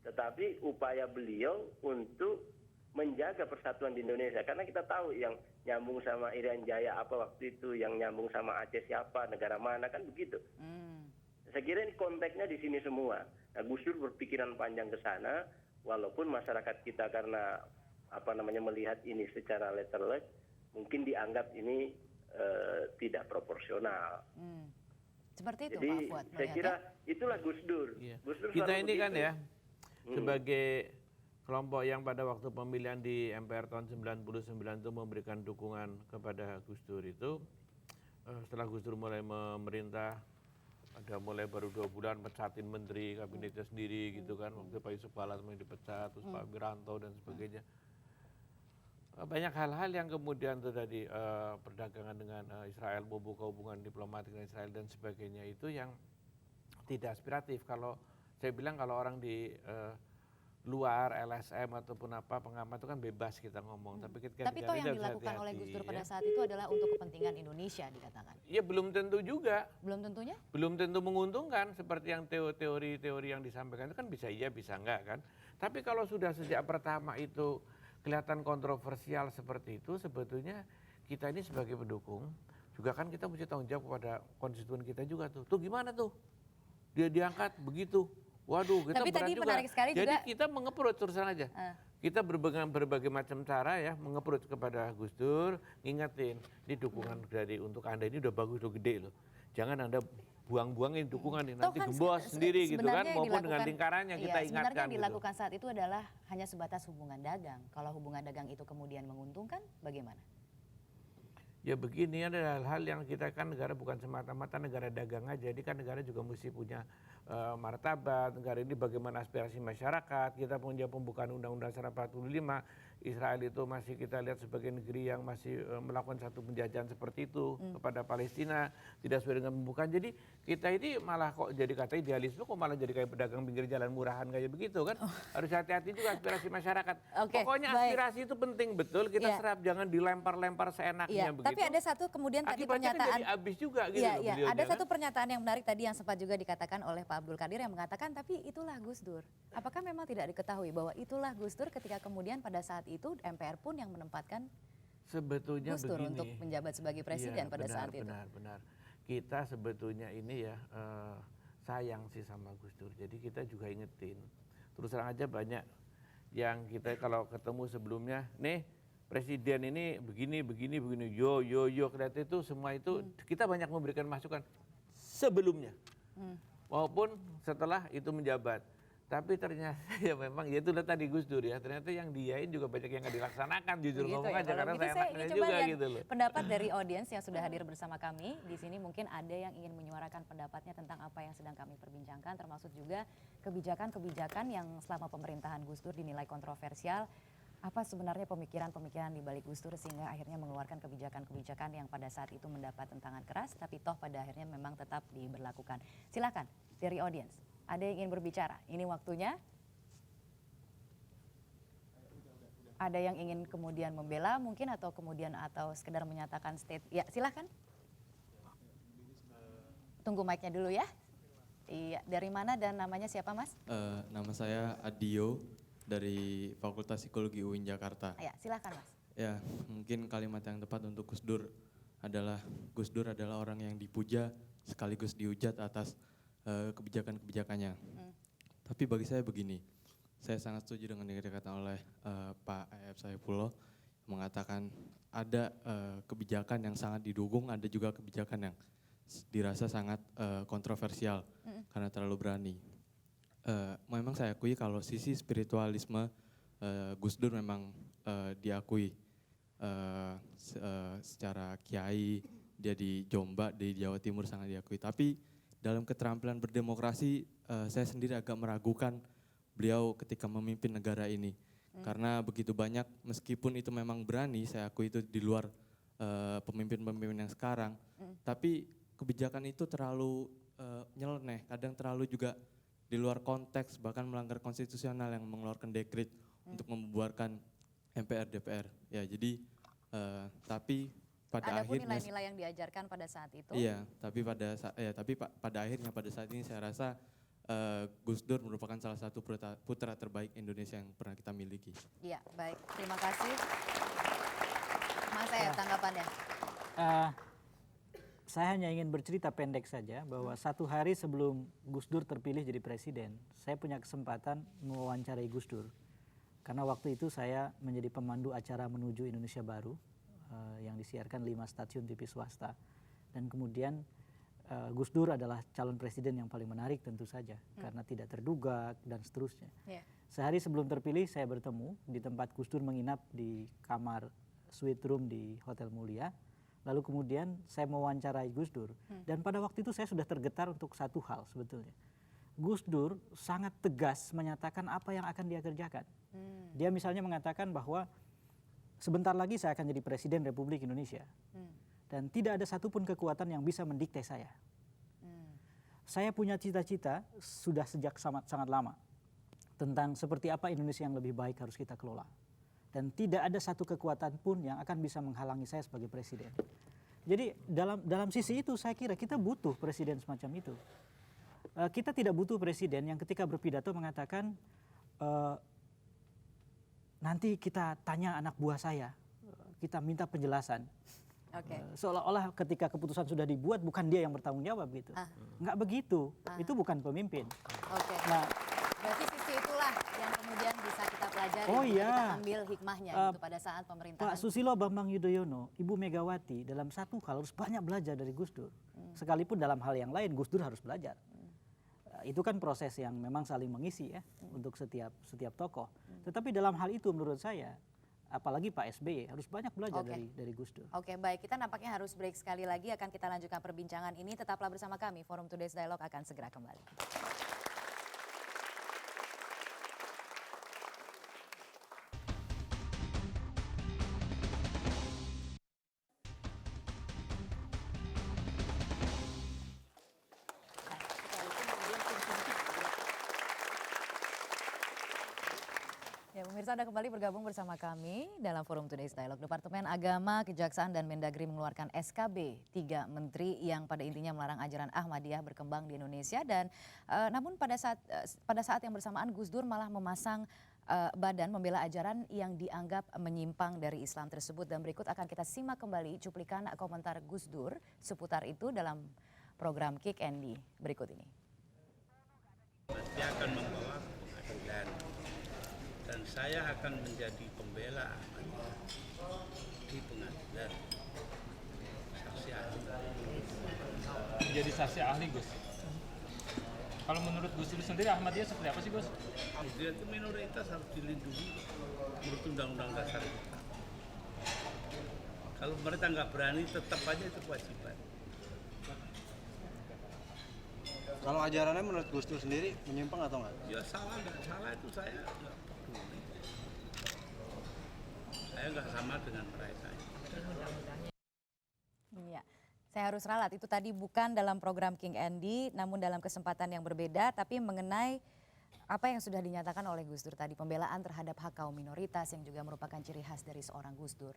tetapi upaya beliau untuk menjaga persatuan di Indonesia. Karena kita tahu yang nyambung sama Irian Jaya apa waktu itu, yang nyambung sama Aceh siapa, negara mana, kan begitu. Saya kira ini konteksnya di sini semua. Nah, Gus Dur berpikiran panjang ke sana, walaupun masyarakat kita karena melihat ini secara letterless, mungkin dianggap ini tidak proporsional. Seperti itu jadi, Pak Fuad. Saya kira itulah Gus Dur. Gus Dur kita ini begitu. kan ya, sebagai kelompok yang pada waktu pemilihan di MPR tahun 99 itu memberikan dukungan kepada Gus Dur itu, setelah Gus Dur mulai memerintah, ada mulai baru 2 bulan pecatin menteri kabinetnya sendiri gitu kan, waktu Pak Yusuf Kala semuanya dipecat, terus Pak Wiranto dan sebagainya. Banyak hal-hal yang kemudian terjadi, perdagangan dengan Israel, membuka hubungan diplomatik dengan Israel dan sebagainya itu yang tidak aspiratif. Kalau saya bilang kalau orang di luar, LSM ataupun apa pengamat itu kan bebas kita ngomong. Tapi ketika Tapi negara toh ini yang harus dilakukan oleh hati-hati, Gus Dur ya. pada saat itu adalah untuk kepentingan Indonesia dikatakan. Ya belum tentu juga. Belum tentunya? Belum tentu menguntungkan seperti yang teori-teori yang disampaikan itu kan bisa iya bisa enggak kan. Tapi kalau sudah sejak pertama itu kelihatan kontroversial seperti itu, sebetulnya kita ini sebagai pendukung juga kan kita mesti tanggung jawab kepada konstituen kita juga tuh. Tuh gimana tuh? Dia diangkat begitu. Waduh, kita Tapi berat tadi juga. menarik sekali Jadi juga- kita mengeprot terus terang aja. Kita berbagai macam cara ya mengeprot kepada Gus Dur, ngingetin, ini dukungan dari untuk Anda ini udah bagus, udah gede loh. Jangan Anda buang-buangin dukungan ini, nanti Toh kan gembos sendiri gitu kan, sebenarnya yang maupun dengan dilakukan- lingkarannya iya, kita sebenarnya ingatkan yang gitu. dilakukan saat itu adalah hanya sebatas hubungan dagang. Kalau hubungan dagang itu kemudian menguntungkan, bagaimana? Ya begini, ada hal-hal yang kita kan negara bukan semata-mata negara dagang aja, ini kan negara juga mesti punya martabat, negara ini bagaimana aspirasi masyarakat, kita punya pembukaan Undang-Undang 145, Israel itu masih kita lihat sebagai negeri yang masih melakukan satu penjajahan seperti itu kepada Palestina, tidak sesuai dengan pembukaan. Jadi kita ini malah kok jadi kata idealisme, kok malah jadi kayak pedagang pinggir jalan murahan kayak begitu kan. Harus hati-hati juga aspirasi masyarakat. Oke, Pokoknya baik. aspirasi itu penting betul, kita Iya. serap, jangan dilempar-lempar seenaknya Iya, begitu. tapi ada satu kemudian tadi Akibatnya kan pernyataan. jadi habis juga gitu Iya, loh iya. beliaunya Ada kan. satu pernyataan yang menarik tadi yang sempat juga dikatakan oleh Pak Abdul Qadir yang mengatakan tapi itulah Gus Dur. Apakah memang tidak diketahui bahwa itulah Gus Dur ketika kemudian pada saat itu MPR pun yang menempatkan Sebetulnya Gus Dur begini. untuk menjabat sebagai presiden Iya, pada benar, saat itu? Benar. Kita sebetulnya ini ya sayang sih sama Gus Dur. Jadi kita juga ingetin. Terus terang aja banyak yang kita kalau ketemu sebelumnya, nih presiden ini begini. Yo. Kelihatan itu semua itu kita banyak memberikan masukan sebelumnya. Maupun setelah itu menjabat. Tapi ternyata ya memang ya itulah tadi Gus Dur ya. Ternyata yang diain juga banyak yang nggak dilaksanakan jujur Begitu ngomong ya, aja kalau karena begitu saya saya enaknya ingin coba juga lihat gitu loh. pendapat dari audiens yang sudah hadir bersama kami. Di sini mungkin ada yang ingin menyuarakan pendapatnya tentang apa yang sedang kami perbincangkan, termasuk juga kebijakan-kebijakan yang selama pemerintahan Gus Dur dinilai kontroversial. Apa sebenarnya pemikiran-pemikiran di balik Gus Dur sehingga akhirnya mengeluarkan kebijakan-kebijakan yang pada saat itu mendapat tentangan keras, tapi toh pada akhirnya memang tetap diberlakukan. Silakan dari audiens, ada yang ingin berbicara. Ini waktunya. Ada yang ingin kemudian membela mungkin atau sekedar menyatakan state. Ya, silakan. Tunggu mic-nya dulu ya. Iya, dari mana dan namanya siapa, Mas? Nama saya Adio dari Fakultas Psikologi UIN Jakarta. Ya, silakan, Mas. Ya, mungkin kalimat yang tepat untuk Gus Dur adalah orang yang dipuja sekaligus dihujat atas kebijakan-kebijakannya. Tapi bagi saya begini, saya sangat setuju dengan yang dikatakan oleh Pak A.F. Saifullah mengatakan ada kebijakan yang sangat didukung, ada juga kebijakan yang dirasa sangat kontroversial karena terlalu berani. Memang saya akui kalau sisi spiritualisme Gus Dur memang diakui secara kiai, dia di Jombang, di Jawa Timur sangat diakui. Tapi dalam keterampilan berdemokrasi saya sendiri agak meragukan beliau ketika memimpin negara ini. Karena begitu banyak, meskipun itu memang berani, saya akui itu di luar pemimpin-pemimpin yang sekarang. Tapi kebijakan itu terlalu nyeleneh, kadang terlalu juga di luar konteks, bahkan melanggar konstitusional yang mengeluarkan dekret untuk membubarkan MPR DPR. Ya, jadi tapi pada Ada pun akhirnya nilai-nilai yang diajarkan pada saat itu. iya, tapi pada akhirnya pada saat ini saya rasa Gus Dur merupakan salah satu putra terbaik Indonesia yang pernah kita miliki. Iya, baik. Terima kasih. Mas Ayat, tanggapannya. Saya hanya ingin bercerita pendek saja bahwa satu hari sebelum Gus Dur terpilih jadi presiden, saya punya kesempatan mewawancarai Gus Dur. Karena waktu itu saya menjadi pemandu acara Menuju Indonesia Baru yang disiarkan 5 stasiun TV swasta. Dan kemudian Gus Dur adalah calon presiden yang paling menarik tentu saja karena tidak terduga dan seterusnya. Yeah. Sehari sebelum terpilih saya bertemu di tempat Gus Dur menginap di kamar suite room di Hotel Mulia. Lalu kemudian saya mewawancarai Gus Dur dan pada waktu itu saya sudah tergetar untuk satu hal sebetulnya. Gus Dur sangat tegas menyatakan apa yang akan dia kerjakan. Dia misalnya mengatakan bahwa sebentar lagi saya akan jadi presiden Republik Indonesia. Dan tidak ada satupun kekuatan yang bisa mendikte saya. Saya punya cita-cita sudah sejak sangat lama. tentang seperti apa Indonesia yang lebih baik harus kita kelola. Dan tidak ada satu kekuatan pun yang akan bisa menghalangi saya sebagai presiden. Jadi dalam sisi itu saya kira kita butuh presiden semacam itu. Kita tidak butuh presiden yang ketika berpidato mengatakan nanti kita tanya anak buah saya, kita minta penjelasan. Seolah-olah ketika keputusan sudah dibuat bukan dia yang bertanggung jawab gitu. Nggak begitu, itu bukan pemimpin. Nah, berarti sisi itulah yang kemudian bisa kita pelajari, kita ambil hikmahnya gitu pada saat pemerintahan. Pak Susilo Bambang Yudhoyono, Ibu Megawati dalam satu hal harus banyak belajar dari Gus Dur. Sekalipun dalam hal yang lain Gus Dur harus belajar. Itu kan proses yang memang saling mengisi ya untuk setiap tokoh. Tetapi dalam hal itu menurut saya, apalagi Pak SBY harus banyak belajar dari Gus Dur. Oke, baik, kita nampaknya harus break sekali lagi, akan kita lanjutkan perbincangan ini. Tetaplah bersama kami, Forum Today's Dialogue akan segera kembali. Ya, pemirsa, Anda kembali bergabung bersama kami dalam Forum Today's Dialogue. Departemen Agama, Kejaksaan, dan Mendagri mengeluarkan SKB 3 menteri yang pada intinya melarang ajaran Ahmadiyah berkembang di Indonesia. Dan namun pada saat yang bersamaan Gus Dur malah memasang badan membela ajaran yang dianggap menyimpang dari Islam tersebut. Dan berikut akan kita simak kembali cuplikan komentar Gus Dur seputar itu dalam program Kick Andy berikut ini. Dia akan membawa pengadilan. Dan saya akan menjadi pembela Ahmadiyah di pengadilan, saksi ahli. Jadi saksi ahli, Gus. Kalau menurut Gus Dur sendiri Ahmadiyah seperti apa sih, Gus? Dia itu minoritas, harus dilindungi menurut undang-undang dasar kita. Kalau mereka nggak berani, tetap aja itu kewajiban. Kalau ajarannya menurut Gus Dur sendiri menyimpang atau enggak? Ya salah, nggak salah itu saya nggak peduli. Saya nggak sama dengan mereka. Iya, saya harus ralat. Itu tadi bukan dalam program King Andy, namun dalam kesempatan yang berbeda, tapi mengenai apa yang sudah dinyatakan oleh Gus Dur tadi, pembelaan terhadap hak kaum minoritas yang juga merupakan ciri khas dari seorang Gus Dur.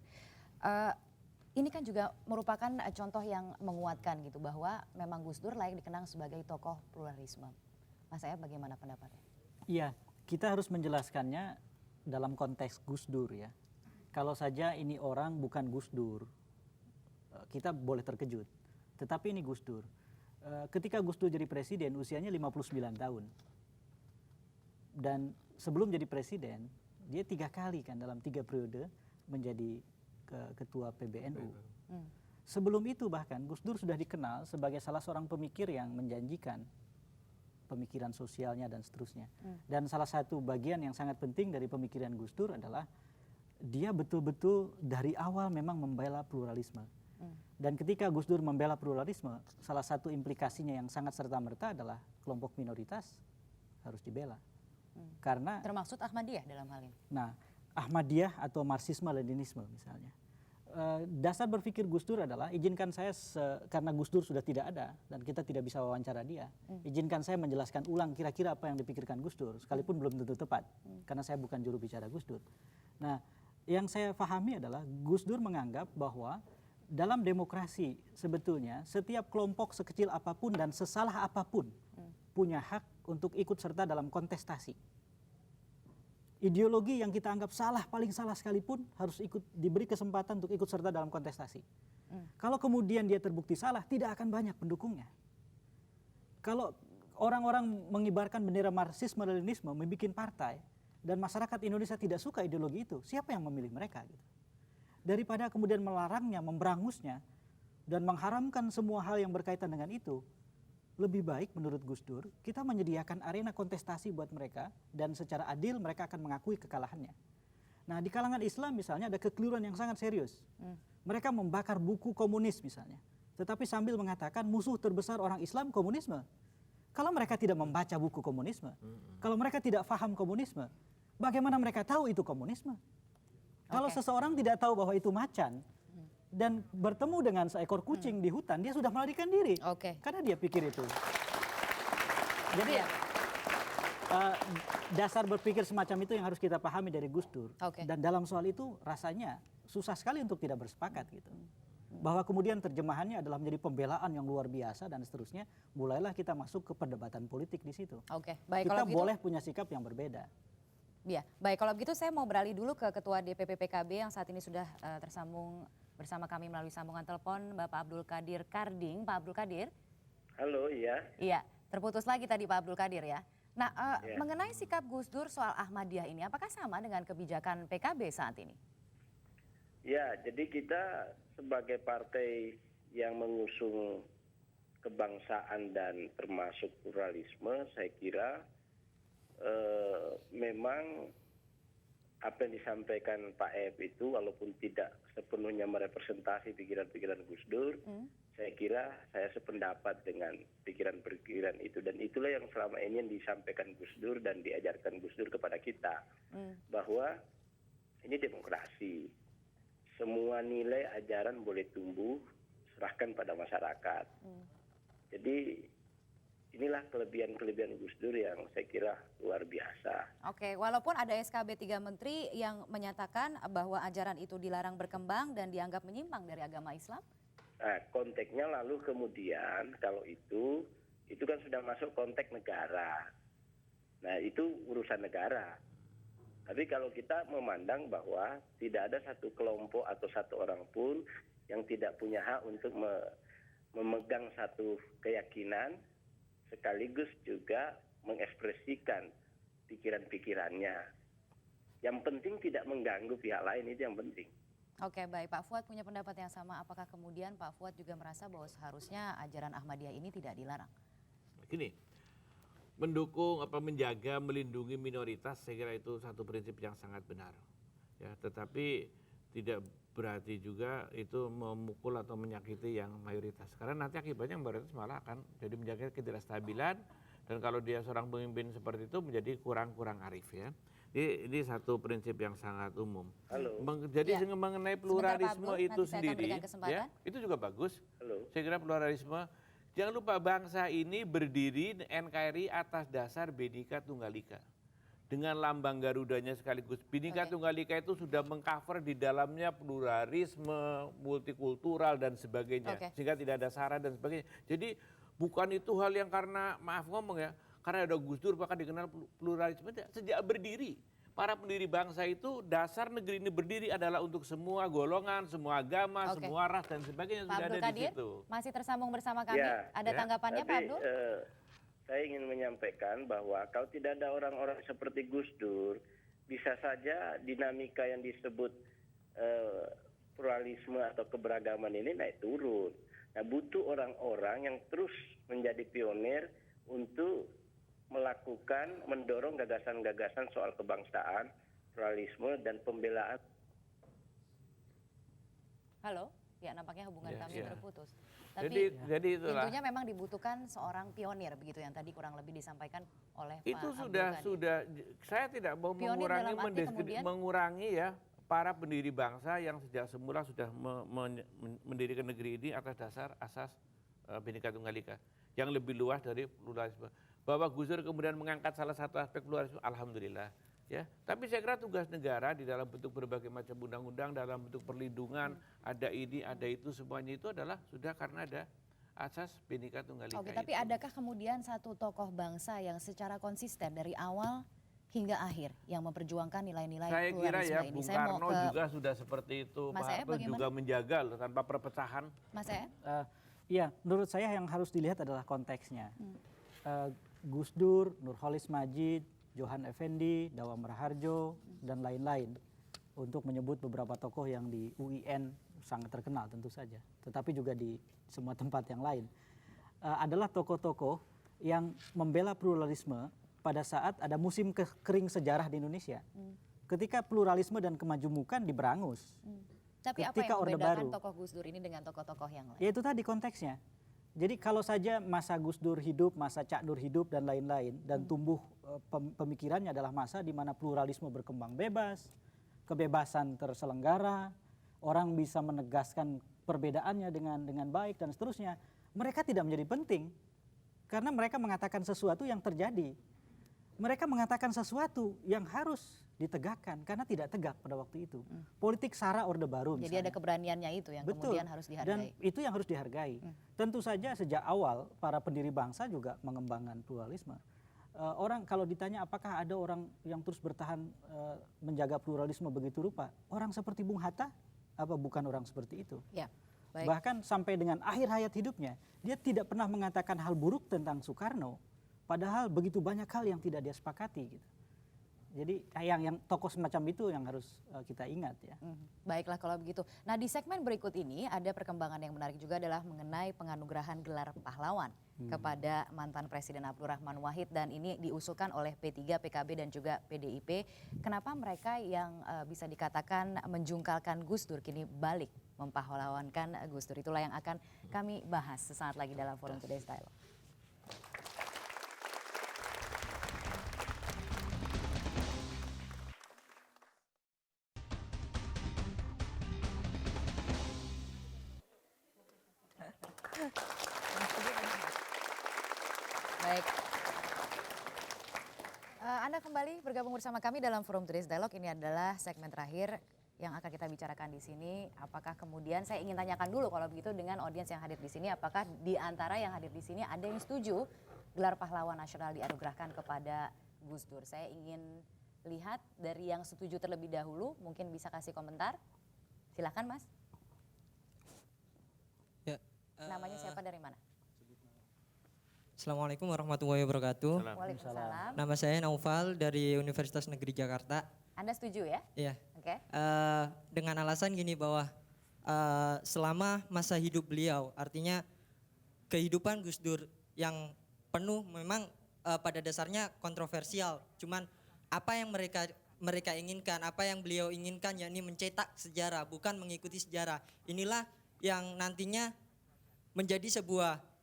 Ini kan juga merupakan contoh yang menguatkan gitu, bahwa memang Gus Dur layak dikenang sebagai tokoh pluralisme. Mas Ayab, bagaimana pendapatnya? Iya, kita harus menjelaskannya dalam konteks Gus Dur ya. Kalau saja ini orang bukan Gus Dur, kita boleh terkejut. Tetapi ini Gus Dur. Ketika Gus Dur jadi presiden, usianya 59 tahun. Dan sebelum jadi presiden, dia 3 kali kan dalam 3 periode menjadi ketua PBNU. Sebelum itu bahkan Gus Dur sudah dikenal sebagai salah seorang pemikir yang menjanjikan pemikiran sosialnya dan seterusnya. Dan salah satu bagian yang sangat penting dari pemikiran Gus Dur adalah dia betul-betul dari awal memang membela pluralisme. Dan ketika Gus Dur membela pluralisme, salah satu implikasinya yang sangat serta-merta adalah kelompok minoritas harus dibela. Karena termaksud Ahmadiyah dalam hal ini. Nah, Ahmadiyah atau Marxisme-Leninisme misalnya. Dasar berpikir Gus Dur adalah, izinkan saya karena Gus Dur sudah tidak ada dan kita tidak bisa wawancara dia, izinkan saya menjelaskan ulang kira-kira apa yang dipikirkan Gus Dur, sekalipun belum tentu tepat, karena saya bukan juru bicara Gus Dur. Nah, yang saya pahami adalah Gus Dur menganggap bahwa dalam demokrasi sebetulnya setiap kelompok sekecil apapun dan sesalah apapun punya hak untuk ikut serta dalam kontestasi. Ideologi yang kita anggap salah, paling salah sekalipun harus diberi kesempatan untuk ikut serta dalam kontestasi. Kalau kemudian dia terbukti salah, tidak akan banyak pendukungnya. Kalau orang-orang mengibarkan bendera Marxisme-Leninisme, membuat partai, dan masyarakat Indonesia tidak suka ideologi itu, siapa yang memilih mereka? Gitu. Daripada kemudian melarangnya, memberangusnya, dan mengharamkan semua hal yang berkaitan dengan itu, lebih baik menurut Gus Dur, kita menyediakan arena kontestasi buat mereka, dan secara adil mereka akan mengakui kekalahannya. Nah, di kalangan Islam misalnya ada kekeliruan yang sangat serius. Mereka membakar buku komunis misalnya, tetapi sambil mengatakan musuh terbesar orang Islam komunisme. Kalau mereka tidak membaca buku komunisme, kalau mereka tidak paham komunisme, bagaimana mereka tahu itu komunisme? Kalau seseorang tidak tahu bahwa itu macan dan bertemu dengan seekor kucing di hutan, dia sudah melarikan diri. Karena dia pikir itu. Jadi dasar berpikir semacam itu yang harus kita pahami dari Gus Dur. Oke. Dan dalam soal itu rasanya susah sekali untuk tidak bersepakat gitu. Bahwa kemudian terjemahannya adalah menjadi pembelaan yang luar biasa dan seterusnya, mulailah kita masuk ke perdebatan politik di situ. Oke, baik Kita kalau begitu. boleh punya sikap yang berbeda. Ya, baik kalau begitu saya mau beralih dulu ke Ketua DPP PKB yang saat ini sudah tersambung bersama kami melalui sambungan telepon, Bapak Abdul Qadir Karding. Pak Abdul Qadir. Halo, iya. Iya, terputus lagi tadi Pak Abdul Qadir ya. Nah, Ya. mengenai sikap Gus Dur soal Ahmadiyah ini, apakah sama dengan kebijakan PKB saat ini? Ya, jadi kita sebagai partai yang mengusung kebangsaan dan termasuk pluralisme, saya kira memang apa yang disampaikan Pak Ef itu walaupun tidak sepenuhnya merepresentasi pikiran-pikiran Gus Dur, saya kira saya sependapat dengan pikiran-pikiran itu, dan itulah yang selama ini yang disampaikan Gus Dur dan diajarkan Gus Dur kepada kita, bahwa ini demokrasi, semua nilai ajaran boleh tumbuh, serahkan pada masyarakat. Jadi inilah kelebihan-kelebihan Gus Dur yang saya kira luar biasa. Oke, walaupun ada SKB 3 Menteri yang menyatakan bahwa ajaran itu dilarang berkembang dan dianggap menyimpang dari agama Islam? Nah, konteksnya lalu kemudian kalau itu kan sudah masuk konteks negara. Nah, itu urusan negara. Tapi kalau kita memandang bahwa tidak ada satu kelompok atau satu orang pun yang tidak punya hak untuk memegang satu keyakinan sekaligus juga mengekspresikan pikiran-pikirannya. Yang penting tidak mengganggu pihak lain, itu yang penting. Oke, baik. Pak Fuad punya pendapat yang sama. Apakah kemudian Pak Fuad juga merasa bahwa seharusnya ajaran Ahmadiyah ini tidak dilarang? Gini, mendukung menjaga melindungi minoritas, saya kira itu satu prinsip yang sangat benar. Ya, tetapi tidak berarti juga itu memukul atau menyakiti yang mayoritas. Karena nanti akibatnya mayoritas malah akan jadi menjaga ketidakstabilan, dan kalau dia seorang pemimpin seperti itu menjadi kurang arif ya. Ini satu prinsip yang sangat umum. Halo. Jadi Ya. mengenai Sebentar, Pak pluralisme Abdul, itu nanti saya akan sendiri, berikan kesempatan. ya, itu juga bagus. Halo. Saya kira pluralisme. Jangan lupa bangsa ini berdiri NKRI atas dasar Bhinneka Tunggal Ika. Dengan lambang Garudanya sekaligus. Bhinneka Tunggal Ika itu sudah mengcover di dalamnya pluralisme, multikultural dan sebagainya. Sehingga tidak ada syarat dan sebagainya. Jadi bukan itu hal yang karena, maaf ngomong ya, karena ada Gus Dur maka dikenal pluralisme. Sejak berdiri, para pendiri bangsa itu dasar negeri ini berdiri adalah untuk semua golongan, semua agama, semua ras dan sebagainya Pak sudah Abdul ada di Qadir situ. masih tersambung bersama kami. Ya, Ada tanggapannya Pak Tapi, Abdul? saya ingin menyampaikan bahwa kalau tidak ada orang-orang seperti Gus Dur, bisa saja dinamika yang disebut pluralisme atau keberagaman ini naik turun. Nah, butuh orang-orang yang terus menjadi pionir untuk mendorong gagasan-gagasan soal kebangsaan, pluralisme, dan pembelaan. Halo? Ya, nampaknya hubungan kami terputus. Jadi itulah. Intinya memang dibutuhkan seorang pionir begitu yang tadi kurang lebih disampaikan oleh Pak Itu Abdul sudah Qadir. saya tidak mau Pionir dalam arti kemudian? mengurangi ya para pendiri bangsa yang sejak semula sudah mendirikan negeri ini atas dasar asas Bhinneka Tunggal Ika yang lebih luas dari pluralisme. Bahwa Gus Dur kemudian mengangkat salah satu aspek pluralisme, alhamdulillah. Ya, tapi saya kira tugas negara di dalam bentuk berbagai macam undang-undang, dalam bentuk perlindungan, ada ini, ada itu, semuanya itu adalah sudah karena ada asas Bhinneka Tunggal Ika. Oke, tapi adakah kemudian satu tokoh bangsa yang secara konsisten dari awal hingga akhir yang memperjuangkan nilai-nilai Saya kira pluralisme ya ini? Bung Saya mau Karno ke juga sudah seperti itu, Mas Pak Ea, Harto bagaimana? juga menjaga loh, tanpa perpecahan. Mas Ea? Iya, menurut saya yang harus dilihat adalah konteksnya. Gus Dur, Nurholis Majid, Johan Effendi, Dawam Raharjo, dan lain-lain. Untuk menyebut beberapa tokoh yang di UIN sangat terkenal tentu saja. Tetapi juga di semua tempat yang lain. Adalah tokoh-tokoh yang membela pluralisme pada saat ada musim kering sejarah di Indonesia. Ketika pluralisme dan kemajemukan diberangus. Tapi apa Ketika yang Orde membedakan Baru. tokoh Gus Dur ini dengan tokoh-tokoh yang lain? Ya itu tadi konteksnya. Jadi kalau saja masa Gus Dur hidup, masa Cak Dur hidup dan lain-lain, dan tumbuh pemikirannya adalah masa di mana pluralisme berkembang bebas, kebebasan terselenggara, orang bisa menegaskan perbedaannya dengan baik dan seterusnya. Mereka tidak menjadi penting karena mereka mengatakan sesuatu yang terjadi. mereka mengatakan sesuatu yang harus ditegakkan karena tidak tegak pada waktu itu. Politik sara Orde Baru misalnya. Jadi ada keberaniannya itu yang Betul. kemudian harus dihargai. Dan itu yang harus dihargai. Tentu saja sejak awal para pendiri bangsa juga mengembangkan pluralisme. Orang kalau ditanya apakah ada orang yang terus bertahan menjaga pluralisme begitu rupa, orang seperti Bung Hatta apa bukan orang seperti itu? Ya, baik. Bahkan sampai dengan akhir hayat hidupnya, dia tidak pernah mengatakan hal buruk tentang Soekarno, padahal begitu banyak hal yang tidak dia sepakati gitu. Jadi yang tokoh semacam itu yang harus kita ingat ya. Baiklah kalau begitu. Nah di segmen berikut ini ada perkembangan yang menarik juga adalah mengenai penganugerahan gelar pahlawan kepada mantan Presiden Abdul Rahman Wahid, dan ini diusulkan oleh P3, PKB dan juga PDIP. Kenapa mereka yang bisa dikatakan menjungkalkan Gus Dur kini balik mempahlawankan Gus Dur? Itulah yang akan kami bahas sesaat lagi dalam Forum Today's Dialogue. Baik. Anda kembali bergabung bersama kami dalam Forum Today's Dialogue. Ini adalah segmen terakhir yang akan kita bicarakan di sini. Apakah kemudian saya ingin tanyakan dulu kalau begitu dengan audiens yang hadir di sini, apakah di antara yang hadir di sini ada yang setuju gelar pahlawan nasional dianugerahkan kepada Gus Dur? Saya ingin lihat dari yang setuju terlebih dahulu, mungkin bisa kasih komentar. Silakan Mas. Ya, Namanya siapa, dari mana? Assalamualaikum warahmatullahi wabarakatuh. Waalaikumsalam. Nama saya Naufal dari Universitas Negeri Jakarta. Anda setuju ya? Iya. Oke. Dengan alasan gini bahwa selama masa hidup beliau, artinya kehidupan Gus Dur yang penuh memang pada dasarnya kontroversial. Cuman apa yang mereka inginkan, apa yang beliau inginkan, yakni mencetak sejarah, bukan mengikuti sejarah. Inilah yang nantinya menjadi sebuah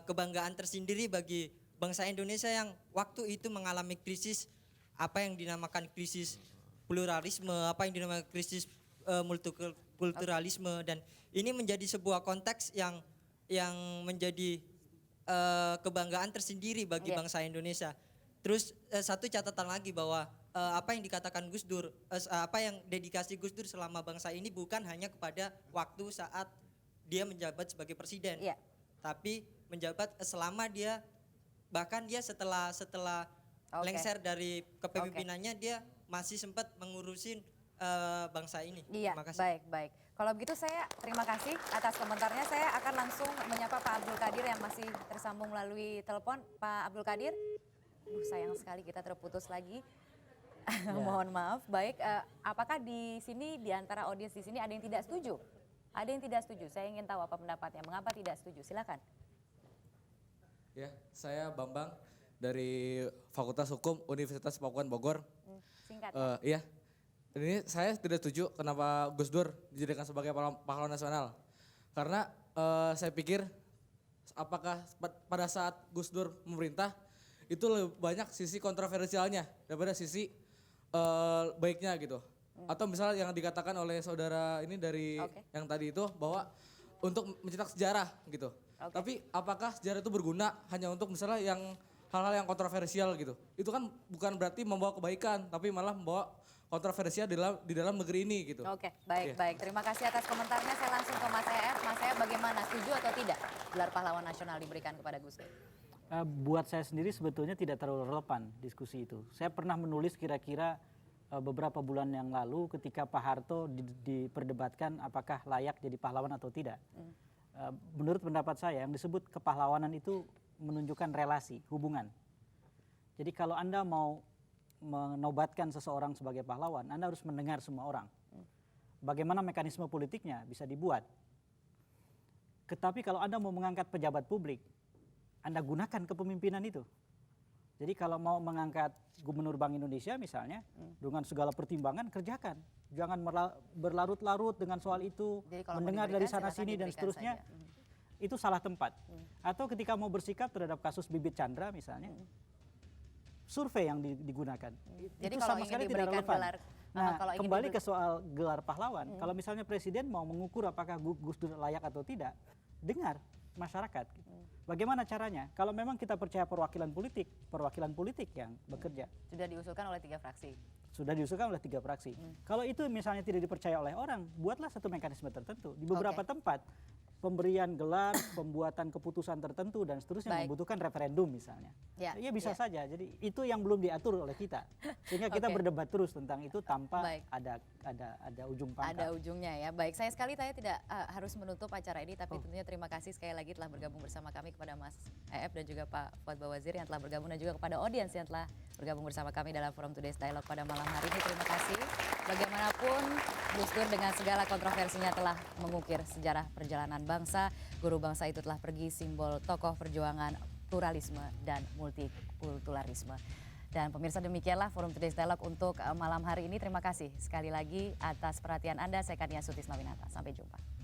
kebanggaan tersendiri bagi bangsa Indonesia yang waktu itu mengalami krisis, apa yang dinamakan krisis pluralisme, apa yang dinamakan krisis multikulturalisme, dan ini menjadi sebuah konteks yang menjadi kebanggaan tersendiri bagi bangsa Indonesia. Terus satu catatan lagi bahwa apa yang dikatakan Gus Dur, apa yang dedikasi Gus Dur selama bangsa ini bukan hanya kepada waktu saat dia menjabat sebagai presiden, tapi menjabat selama dia, bahkan dia setelah lengser dari kepemimpinannya, dia masih sempat mengurusin bangsa ini. Iya, Terima kasih. baik. Kalau begitu saya terima kasih atas komentarnya. Saya akan langsung menyapa Pak Abdul Qadir yang masih tersambung melalui telepon. Pak Abdul Qadir, sayang sekali kita terputus lagi. Mohon maaf. Baik, apakah di sini, di antara audiens di sini ada yang tidak setuju? Ada yang tidak setuju. Saya ingin tahu apa pendapatnya. Mengapa tidak setuju? Silakan. Ya, saya Bambang dari Fakultas Hukum Universitas Pakuan Bogor. Singkat. Iya, ini saya tidak setuju kenapa Gus Dur dijadikan sebagai pahlawan nasional. Karena saya pikir apakah pada saat Gus Dur memerintah itu lebih banyak sisi kontroversialnya daripada sisi baiknya gitu. Atau misalnya yang dikatakan oleh saudara ini dari yang tadi itu bahwa untuk mencetak sejarah gitu. Tapi apakah sejarah itu berguna hanya untuk misalnya yang hal-hal yang kontroversial gitu. Itu kan bukan berarti membawa kebaikan, tapi malah membawa kontroversial di dalam negeri ini gitu. Oke, baik. Terima kasih atas komentarnya. Saya langsung ke Mas EF. Mas EF, bagaimana, setuju atau tidak gelar pahlawan nasional diberikan kepada Gus Dur? Buat saya sendiri sebetulnya tidak terlalu relevan diskusi itu. Saya pernah menulis kira-kira beberapa bulan yang lalu ketika Pak Harto diperdebatkan apakah layak jadi pahlawan atau tidak. Menurut pendapat saya yang disebut kepahlawanan itu menunjukkan relasi, hubungan. Jadi kalau Anda mau menobatkan seseorang sebagai pahlawan, Anda harus mendengar semua orang. Bagaimana mekanisme politiknya bisa dibuat. Tetapi kalau Anda mau mengangkat pejabat publik, Anda gunakan kepemimpinan itu. Jadi kalau mau mengangkat Gubernur Bank Indonesia misalnya, dengan segala pertimbangan kerjakan. Jangan berlarut-larut dengan soal itu, mendengar dari sana-sini dan seterusnya. Itu salah tempat. Atau ketika mau bersikap terhadap kasus Bibit Chandra misalnya, survei yang digunakan. Jadi itu kalau sama ingin sekali tidak diberikan relevan. gelar, Nah, kalau ingin kembali ke soal gelar pahlawan, kalau misalnya presiden mau mengukur apakah Gus Dur layak atau tidak, dengar masyarakat. Gitu. Bagaimana caranya? Kalau memang kita percaya perwakilan politik yang bekerja. Sudah diusulkan oleh 3 fraksi. Sudah diusulkan oleh 3 fraksi. Kalau itu misalnya tidak dipercaya oleh orang, buatlah satu mekanisme tertentu. Di beberapa tempat, pemberian gelar, pembuatan keputusan tertentu dan seterusnya membutuhkan referendum misalnya. Ya bisa saja. Jadi itu yang belum diatur oleh kita. Sehingga kita berdebat terus tentang itu tanpa ada ujung pangkal. Ada ujungnya ya. Baik, saya sekali saya tidak harus menutup acara ini, tapi tentunya terima kasih sekali lagi telah bergabung bersama kami, kepada Mas EF dan juga Pak Fuad Bawazir yang telah bergabung, dan juga kepada audiens yang telah bergabung bersama kami dalam Forum Today's Dialogue pada malam hari ini. Terima kasih. Bagaimanapun Gus Dur dengan segala kontroversinya telah mengukir sejarah perjalanan bangsa. Guru bangsa itu telah pergi, simbol tokoh perjuangan pluralisme dan multikulturalisme. Dan pemirsa, demikianlah Forum Today's Dialogue untuk malam hari ini. Terima kasih sekali lagi atas perhatian Anda. Saya Kania Sutisnawinata. Sampai jumpa.